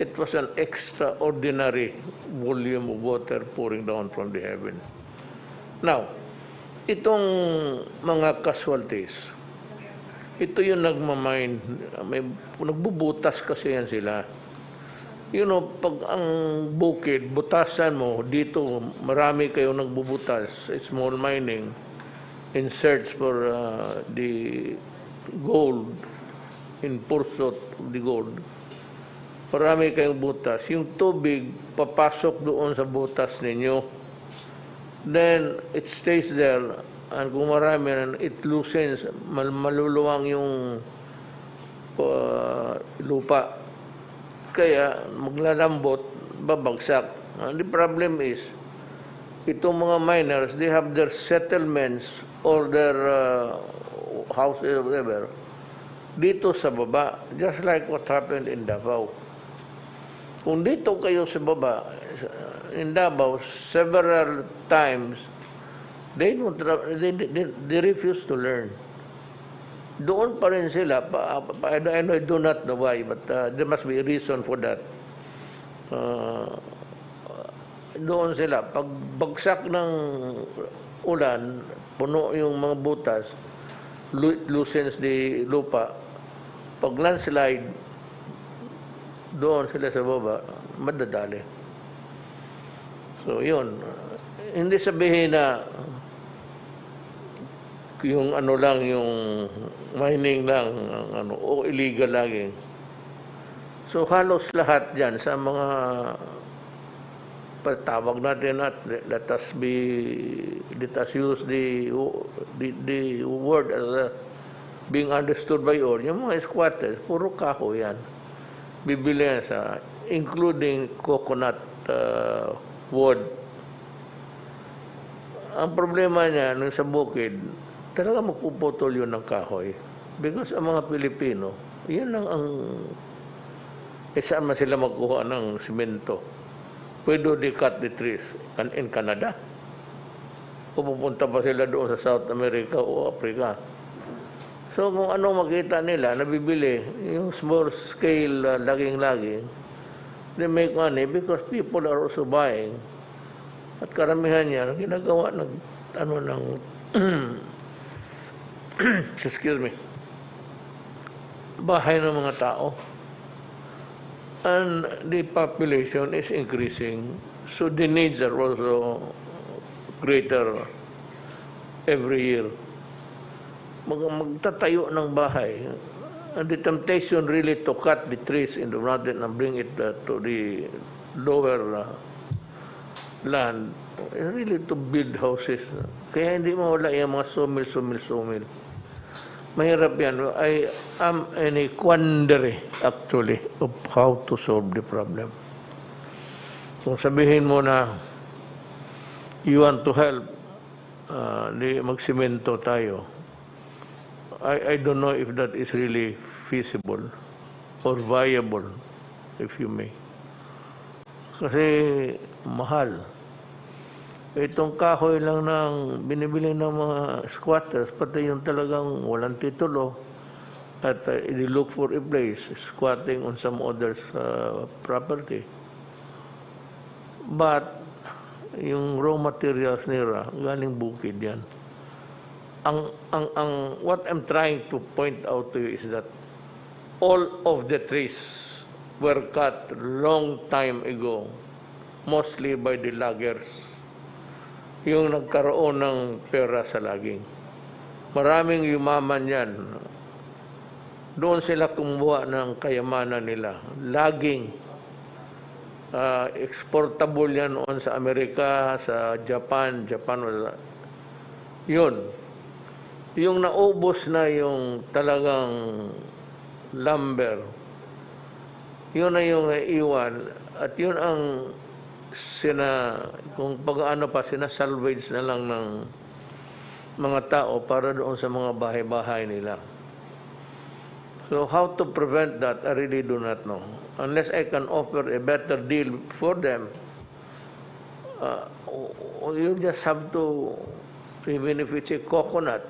Speaker 1: it was an extraordinary volume of water pouring down from the heaven. Now, itong mga casualties, ito yung nagmamine, nagbubutas kasi yan sila. You know, pag ang bukid, butasan mo, dito marami kayong nagbubutas, small mining, in search for the gold, in pursuit of the gold. Marami kayong butas. Yung tubig, papasok doon sa butas ninyo. Then, it stays there. And kung marami, it loosens, maluluwang yung lupa. Kaya maglalambot, babagsak. And the problem is, itong mga miners, they have their settlements or their houses or whatever dito sa baba, just like what happened in Davao. Kung dito kayo sa baba, in Davao, several times, they refuse to learn. Doon pa rin sila. I do not know why, but there must be a reason for that. Doon sila. Pag bagsak ng ulan, puno yung mga butas, loosens the lupa. Pag landslide, doon sila sa baba, madadali. So, yun. Hindi sabihin na yung ano lang, yung mining lang, o illegal lagi. So halos lahat dyan sa mga patawag natin at let us use the word as being understood by all. Yung mga squatters, puro kahoy yan. Bibili yan sa, including coconut wood. Ang problema niya, nung sa bukid, talaga magpuputol yun ng kahoy. Because ang mga Pilipino, yan lang ang saan man sila magkuha ng simento. Pwede they cut the trees in Canada. O pupunta pa sila doon sa South America o Africa. So kung ano makita nila, nabibili, yung small scale laging-laging, they make money because people are also buying. At karamihan niya, ginagawa ng excuse me, bahay ng mga tao. And the population is increasing, so the needs are also greater every year. Magtatayo ng bahay. And the temptation really to cut the trees in the mountain and bring it to the lower land, really to build houses. Kaya hindi mawala yung mga sawmill. Mahirap yan. I am in a quandary, actually, of how to solve the problem. Kung sabihin mo na you want to help, magsimento tayo, I don't know if that is really feasible or viable, if you may. Kasi mahal. Itong kahoy lang ng binibili ng mga squatters, pati yung talagang walang titulo at they look for a place, squatting on some other's property. But yung raw materials nila, galing bukid yan. What I'm trying to point out to you is that all of the trees were cut long time ago, mostly by the loggers. Yung nagkaroon ng pera sa laging. Maraming yumaman yan. Doon sila kumuha ng kayamanan nila. Laging. Exportable yan noon sa Amerika, sa Japan. Yun. Yung naubos na yung talagang lumber, yun na yung naiwan. At yun ang kung pag-ano pa, sinasalvage na lang ng mga tao para doon sa mga bahay-bahay nila. So how to prevent that, I really do not know. Unless I can offer a better deal for them, you just have to, even if it's a coconut,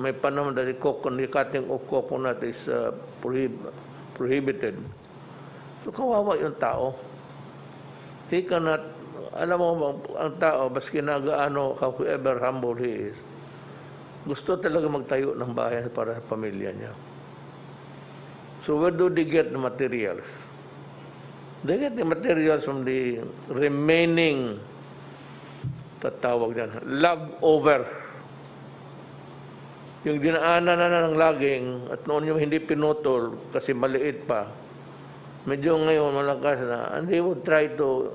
Speaker 1: may panahon that the cutting of coconut is prohibited. So kawawa yung tao. He cannot, alam mo, ang tao, baski nagaano, however humble he is, gusto talaga magtayo ng bahay para sa pamilya niya. So where do they get the materials? They get the materials from the remaining, tatawag yan, log-over. Yung dinaanan na ng logging at noon yung hindi pinutol kasi maliit pa, medyo ngayon malakas na, and they would try to,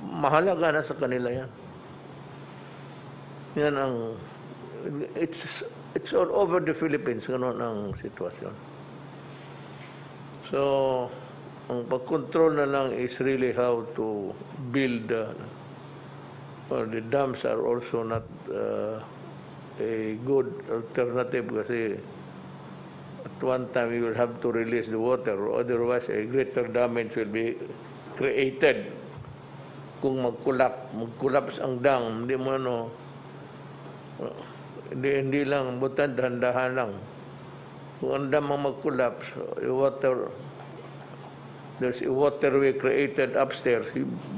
Speaker 1: mahalaga na sa kanila yan. Yan ang, it's all over the Philippines, gano'n ang sitwasyon. So, ang pag-control na lang is really how to build, or the dams are also not a good alternative kasi at one time you will have to release the water, or otherwise a greater damage will be created. Kung mag-collapse ang dam, hindi mo hindi lang, butan dahan-dahan lang. Kung ang dam ang mag-collapse, there's a waterway created upstairs,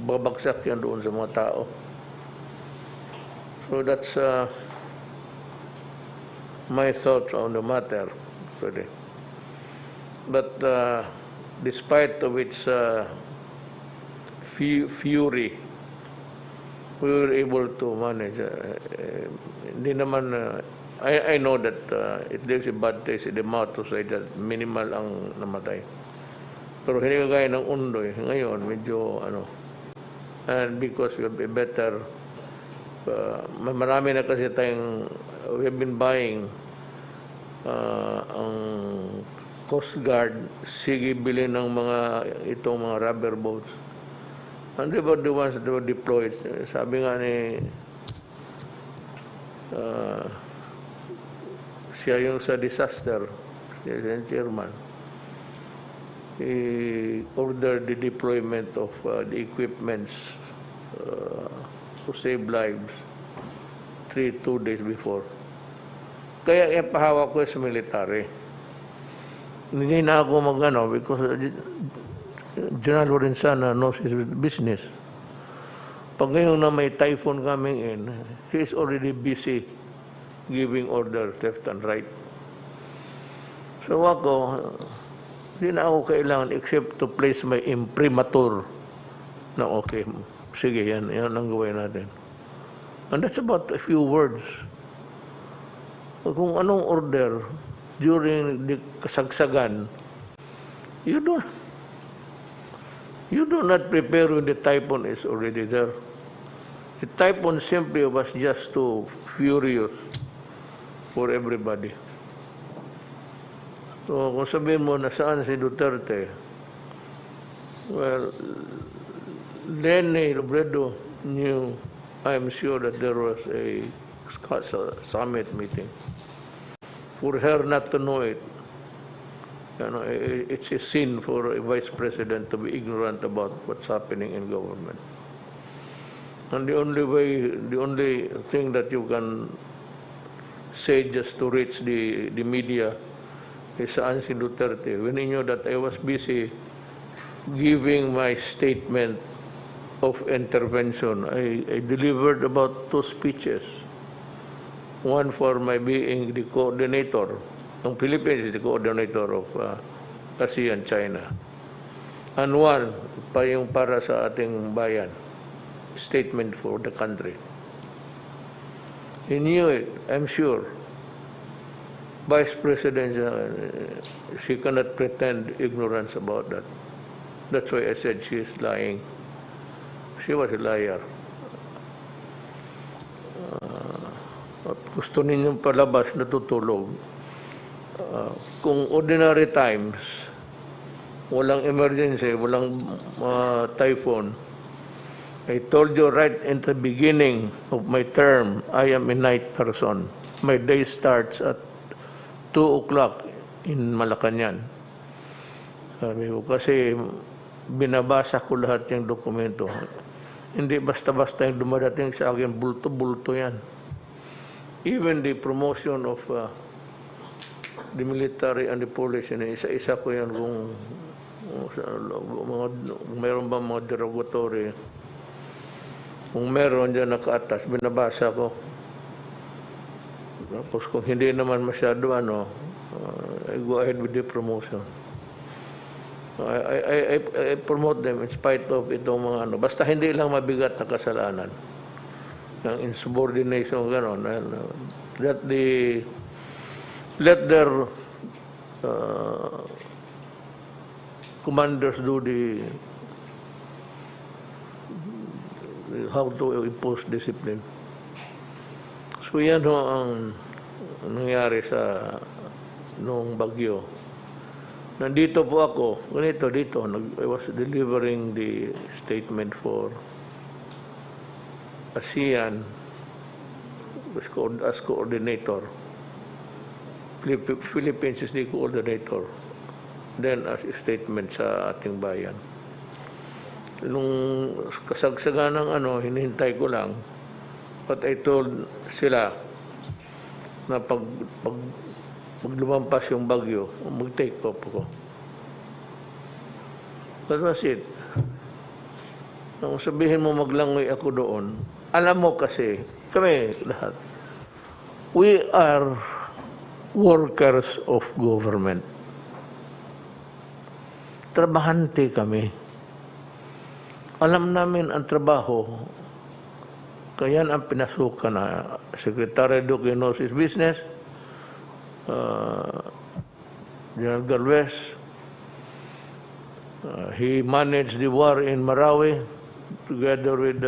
Speaker 1: babagsak yan doon sa mga tao. So that's my thoughts on the matter, actually. But despite of its fury, we were able to manage. Hindi naman, I know that it leaves a bad taste in the mouth to say that minimal ang namatay. Pero hindi kagaya ng Undoy. Ngayon, medyo and because we have a better, marami na kasi tayong, we have been buying ang Coast Guard, sige bilhin ng itong mga rubber boats. And they were the ones that were deployed. Sabi nga ni siya yung sa disaster, siya yung chairman. He ordered the deployment of the equipments to save lives 2 days before. Kaya ipahawak ko sa military. Hindi na ako because General Lorenzana knows his business. Pag ngayon na may typhoon coming in, he is already busy giving orders left and right. So ako, hindi na ako kailangan except to place my imprimatur na okay, sige yan ang gawin natin. And that's about a few words. Kung anong order during the kasagsagan, you do not prepare when the typhoon is already there. The typhoon simply was just too furious for everybody. So kung sabihin mo nasaan si Duterte, well, Lenny Robredo knew, I'm sure that there was a summit meeting. For her not to know it, it's a sin for a vice president to be ignorant about what's happening in government. And the only thing that you can say just to reach the media is saan si Duterte. When he knew that I was busy giving my statement of intervention, I delivered about 2 speeches. One for my being the coordinator. Ang Philippines is the coordinator of ASEAN China. And one pa yung para sa ating bayan. Statement for the country. He knew it, I'm sure. Vice President, she cannot pretend ignorance about that. That's why I said she is lying. She was a liar. At gusto ninyong palabas na tutulog. Kung ordinary times, walang emergency, walang typhoon, I told you right in the beginning of my term, I am a night person. My day starts at 2 o'clock in Malacanang. Sabi ko, kasi binabasa ko lahat yung dokumento. Hindi basta-basta yung dumadating sa akin, bulto-bulto yan. Even the promotion of the military and the police, isa-isa ko yan kung mayroon ba mga derogatory. Kung meron dyan nakaatas, binabasa ko. Tapos kung hindi naman masyado, I go ahead with the promotion. I promote them in spite of itong mga ano. Basta hindi lang mabigat na kasalanan. Ng insubordination, gano'n. Let their commanders do how to impose discipline. So yan ho ang nangyari sa noong bagyo. Nandito po ako, dito, I was delivering the statement for ASEAN as coordinator. Philippines is the coordinator. Then as a statement sa ating bayan. Nung kasagsagan ng hinihintay ko lang, but I told sila na pag lumampas yung bagyo, mag-take off ko. That was it. Nung sabihin mo maglangoy ako doon, alam mo kasi, kami lahat, we are workers of government. Trabahante kami. Alam namin ang trabaho, kaya ang pinasukan na Secretary Duque knows his business, General Galvez, he managed the war in Marawi together with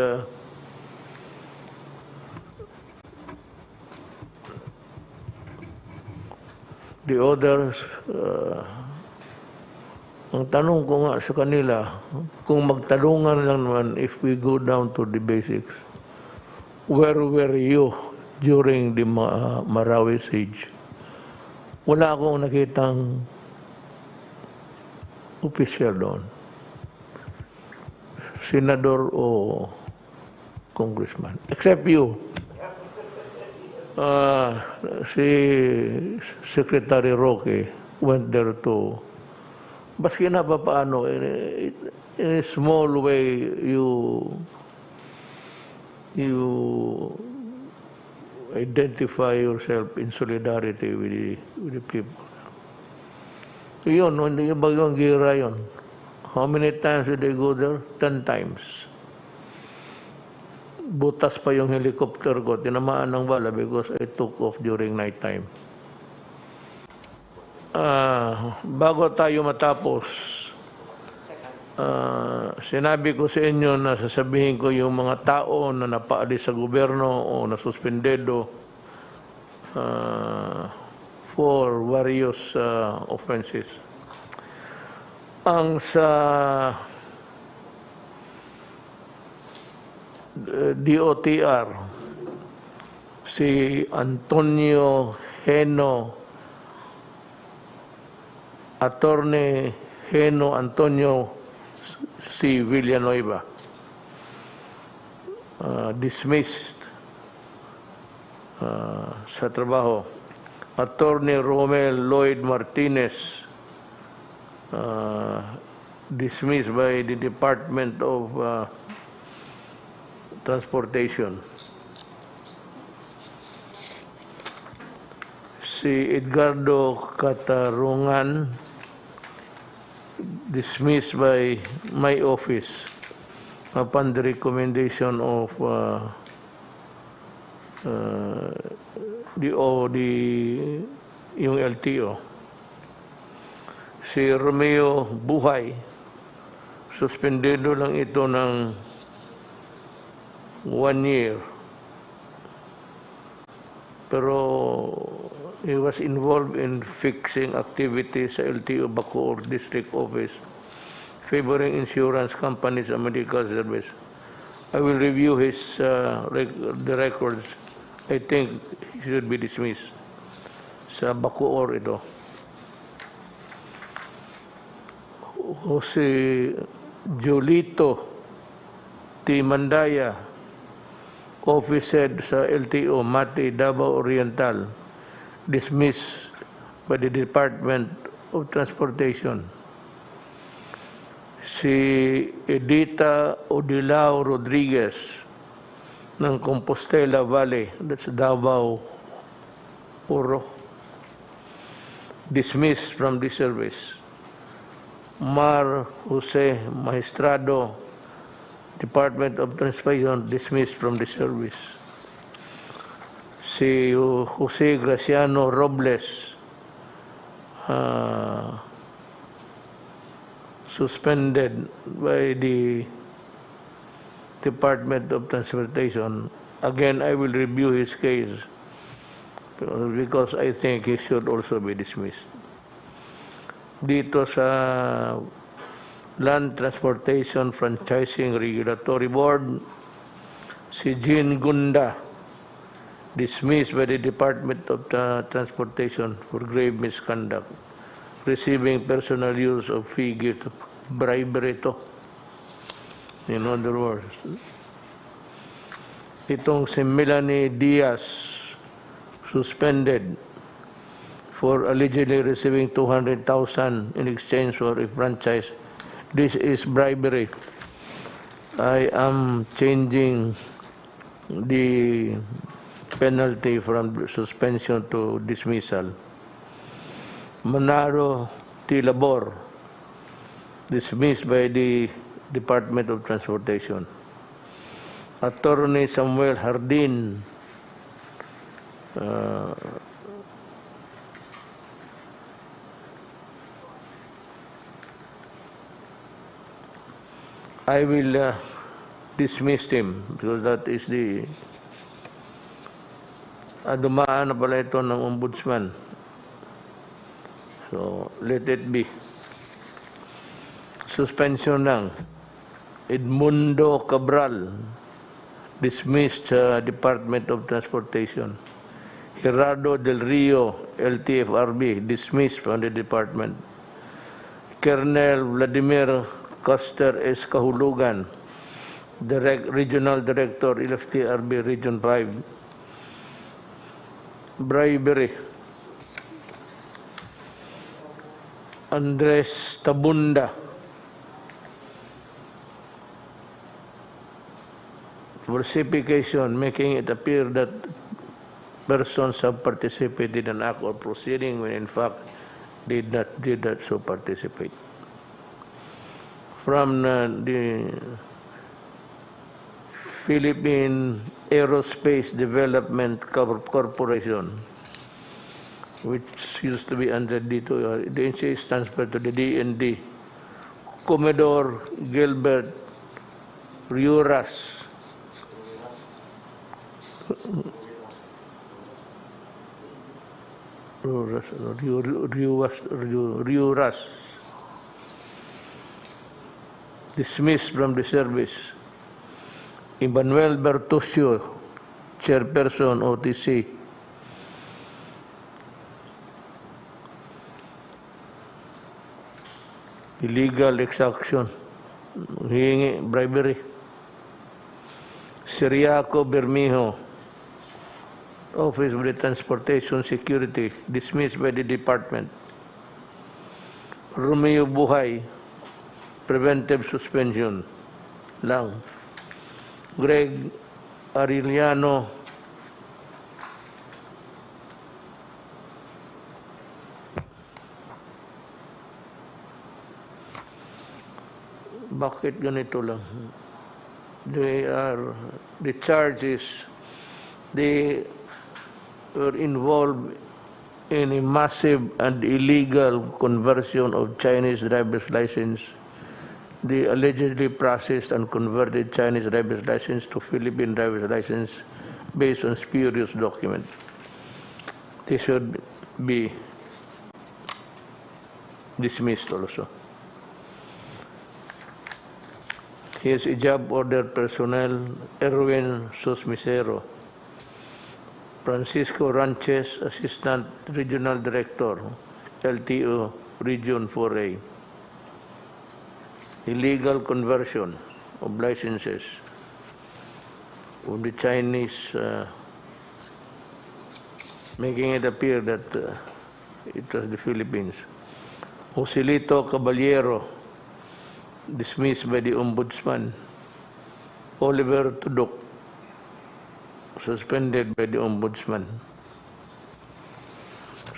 Speaker 1: the others. Ang tanong ko nga sa kanila, kung magtanungan lang naman, if we go down to the basics, where were you during the Marawi siege? Wala akong nakitang official doon. Senador o congressman. Except you. Si Secretary Roque went there to, baski na pa paano, in a small way, you identify yourself in solidarity with the people. Yun, hindi yung bagyong gira yun. How many times did they go there? 10 times. Butas pa yung helicopter ko, tinamaan ng bala because I took off during night time. Bago tayo matapos, sinabi ko sa inyo na sasabihin ko yung mga tao na napaalis sa gobyerno o nasuspendedo for various offenses. Ang sa DOTR, si Antonio Heno, Attorney Heno Antonio C. Villanueva, dismissed sa trabaho. Attorney Romel Lloyd Martinez, dismissed by the Department of Transportation. Si Edgardo Catarungan, dismissed by my office upon the recommendation of yung LTO. Si Romeo Buhay, suspendido lang ito ng 1 year. Pero he was involved in fixing activities sa LTO Bacoor District Office, favoring insurance companies and medical service. I will review the records. I think he should be dismissed. Sa Bacoor ito. Jose Jolito T. Mandaya, office head sa LTO Mati Davao Oriental, dismissed by the Department of Transportation. Si Edita Odilao Rodriguez ng Compostela Valley, that's Davao Oro, dismissed from the service. Mar Jose Maestrado, Department of Transportation, dismissed from the service. Si Jose Graciano Robles, suspended by the Department of Transportation. Again, I will review his case because I think he should also be dismissed. Dito sa Land Transportation Franchising Regulatory Board, si Jean Gunda, dismissed by the Department of Transportation for grave misconduct, receiving personal use of fee gift, bribery to. In other words, itong si Melanie Diaz, suspended for allegedly receiving 200,000 in exchange for a franchise. This is bribery. I am changing the penalty from suspension to dismissal. Manaro Tilabor, dismissed by the Department of Transportation. Attorney Samuel Hardin, I will dismiss him because that is the dumaan na pala ito ng ombudsman. So, let it be. Suspension lang. Edmundo Cabral, dismissed Department of Transportation. Gerardo Del Rio, LTFRB, dismissed from the department. Colonel Vladimir Coster S. Kahulugan, Regional Director, LTFRB Region 5. Bribery. Andres Tabunda, falsification, making it appear that persons have participated in an act or proceeding when in fact did not so participate. From the Philippine Aerospace Development Corporation, which used to be under D2, the NCA is transferred to the DND. Commodore Gilbert Riuras, dismissed from the service. Emmanuel Bertusio, Chairperson, OTC. Illegal exaction, hihingi, bribery. Siriaco Bermejo, Office of the Transportation Security, dismissed by the department. Romeo Buhay, preventive suspension lang. Greg Arellano, bakit ganito lang? The charges, they were involved in a massive and illegal conversion of Chinese driver's license. They allegedly processed and converted Chinese driver's license to Philippine driver's license based on spurious documents. They should be dismissed also. His job order personnel, Erwin Susmisero. Francisco Ranches, Assistant Regional Director, LTO Region 4A. Illegal conversion of licenses of the Chinese, making it appear that it was the Philippines. Joselito Caballero, dismissed by the Ombudsman. Oliver Tudok, suspended by the Ombudsman.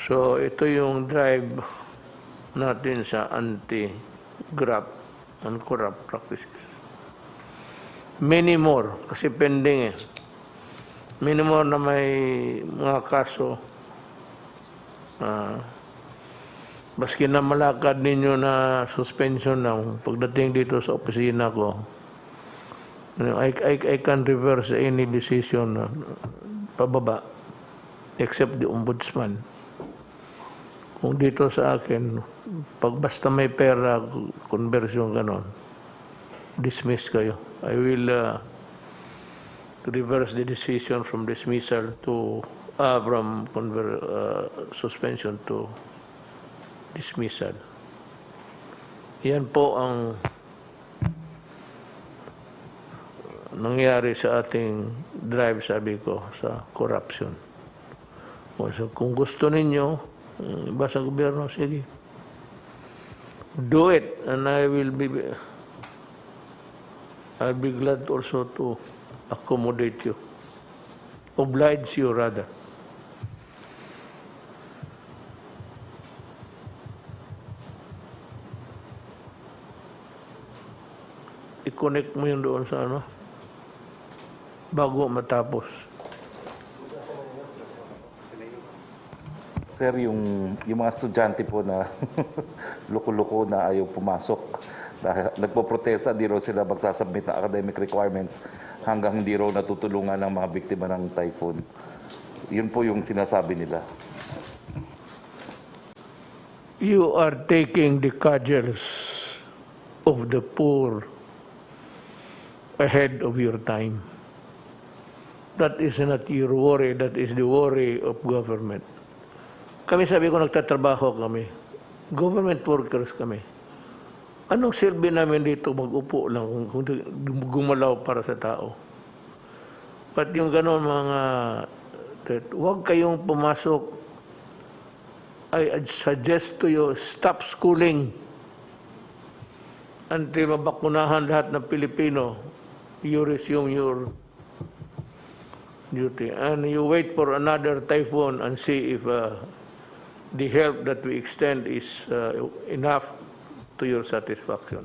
Speaker 1: So, ito yung drive natin sa graft and corrupt practices. Many more, kasi pending eh. Many more na may mga kaso. Baski na malakad ninyo na suspension ng pagdating dito sa opisina ko, I can reverse any decision pababa except the ombudsman. Kung dito sa akin, pag basta may pera, conversion ganon, dismiss kayo. I will reverse the decision from dismissal to from suspension to dismissal. Yan po ang nangyari sa ating drive, sabi ko, sa corruption. So, kung gusto ninyo, iba sa gobyerno, sige. Do it, and I'll be glad also to accommodate you. Oblige you, rather. I-connect mo yun doon sa ano, bago matapos.
Speaker 6: Sir, yung mga estudyante po na loko-loko na ayaw pumasok, dahil nagpo-protesta, di raw sila magsasubmit ng academic requirements hanggang hindi raw natutulungan ng mga biktima ng typhoon. Yun po yung sinasabi nila.
Speaker 1: You are taking the cudgels of the poor ahead of your time. That is not your worry, that is the worry of government. Kami, sabi ko, nagtatrabaho kami. Government workers kami. Anong silbi namin dito mag-upo lang kung gumalaw para sa tao? But yung gano'n mga, huwag kayong pumasok. I suggest to you, stop schooling until mabakunahan lahat ng Pilipino. You resume your duty. And you wait for another typhoon and see if the help that we extend is enough to your satisfaction.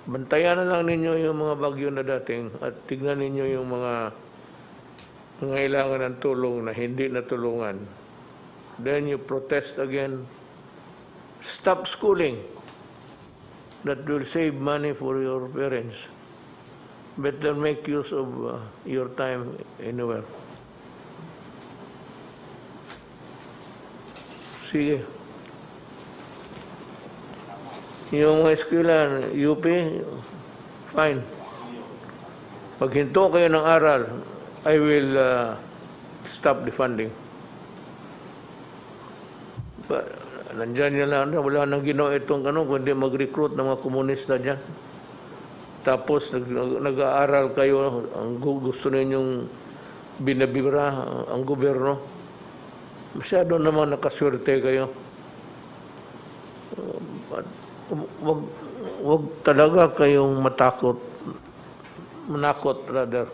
Speaker 1: Bantayan na lang ninyo yung mga bagyo na dating at tignan ninyo yung mga nangailangan ng tulong na hindi natulungan. Then you protest again. Stop schooling. That will save money for your parents. Better make use of your time anywhere. Sige. Yung eskwela, UP, fine. Pag hinto kayo ng aral, I will stop the funding. But, nandyan nyo lang, wala nang ginawa itong kundi mag-recruit ng mga komunista dyan. Tapos nag-aaral kayo, ang gusto ninyong binabira ang gobyerno. Masyado naman nakaswerte kayo. Wag talaga kayong manakot rather.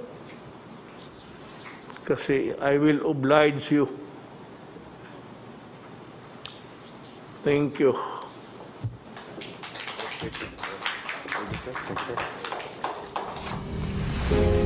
Speaker 1: Kasi I will oblige you. Thank you.
Speaker 6: Thank you.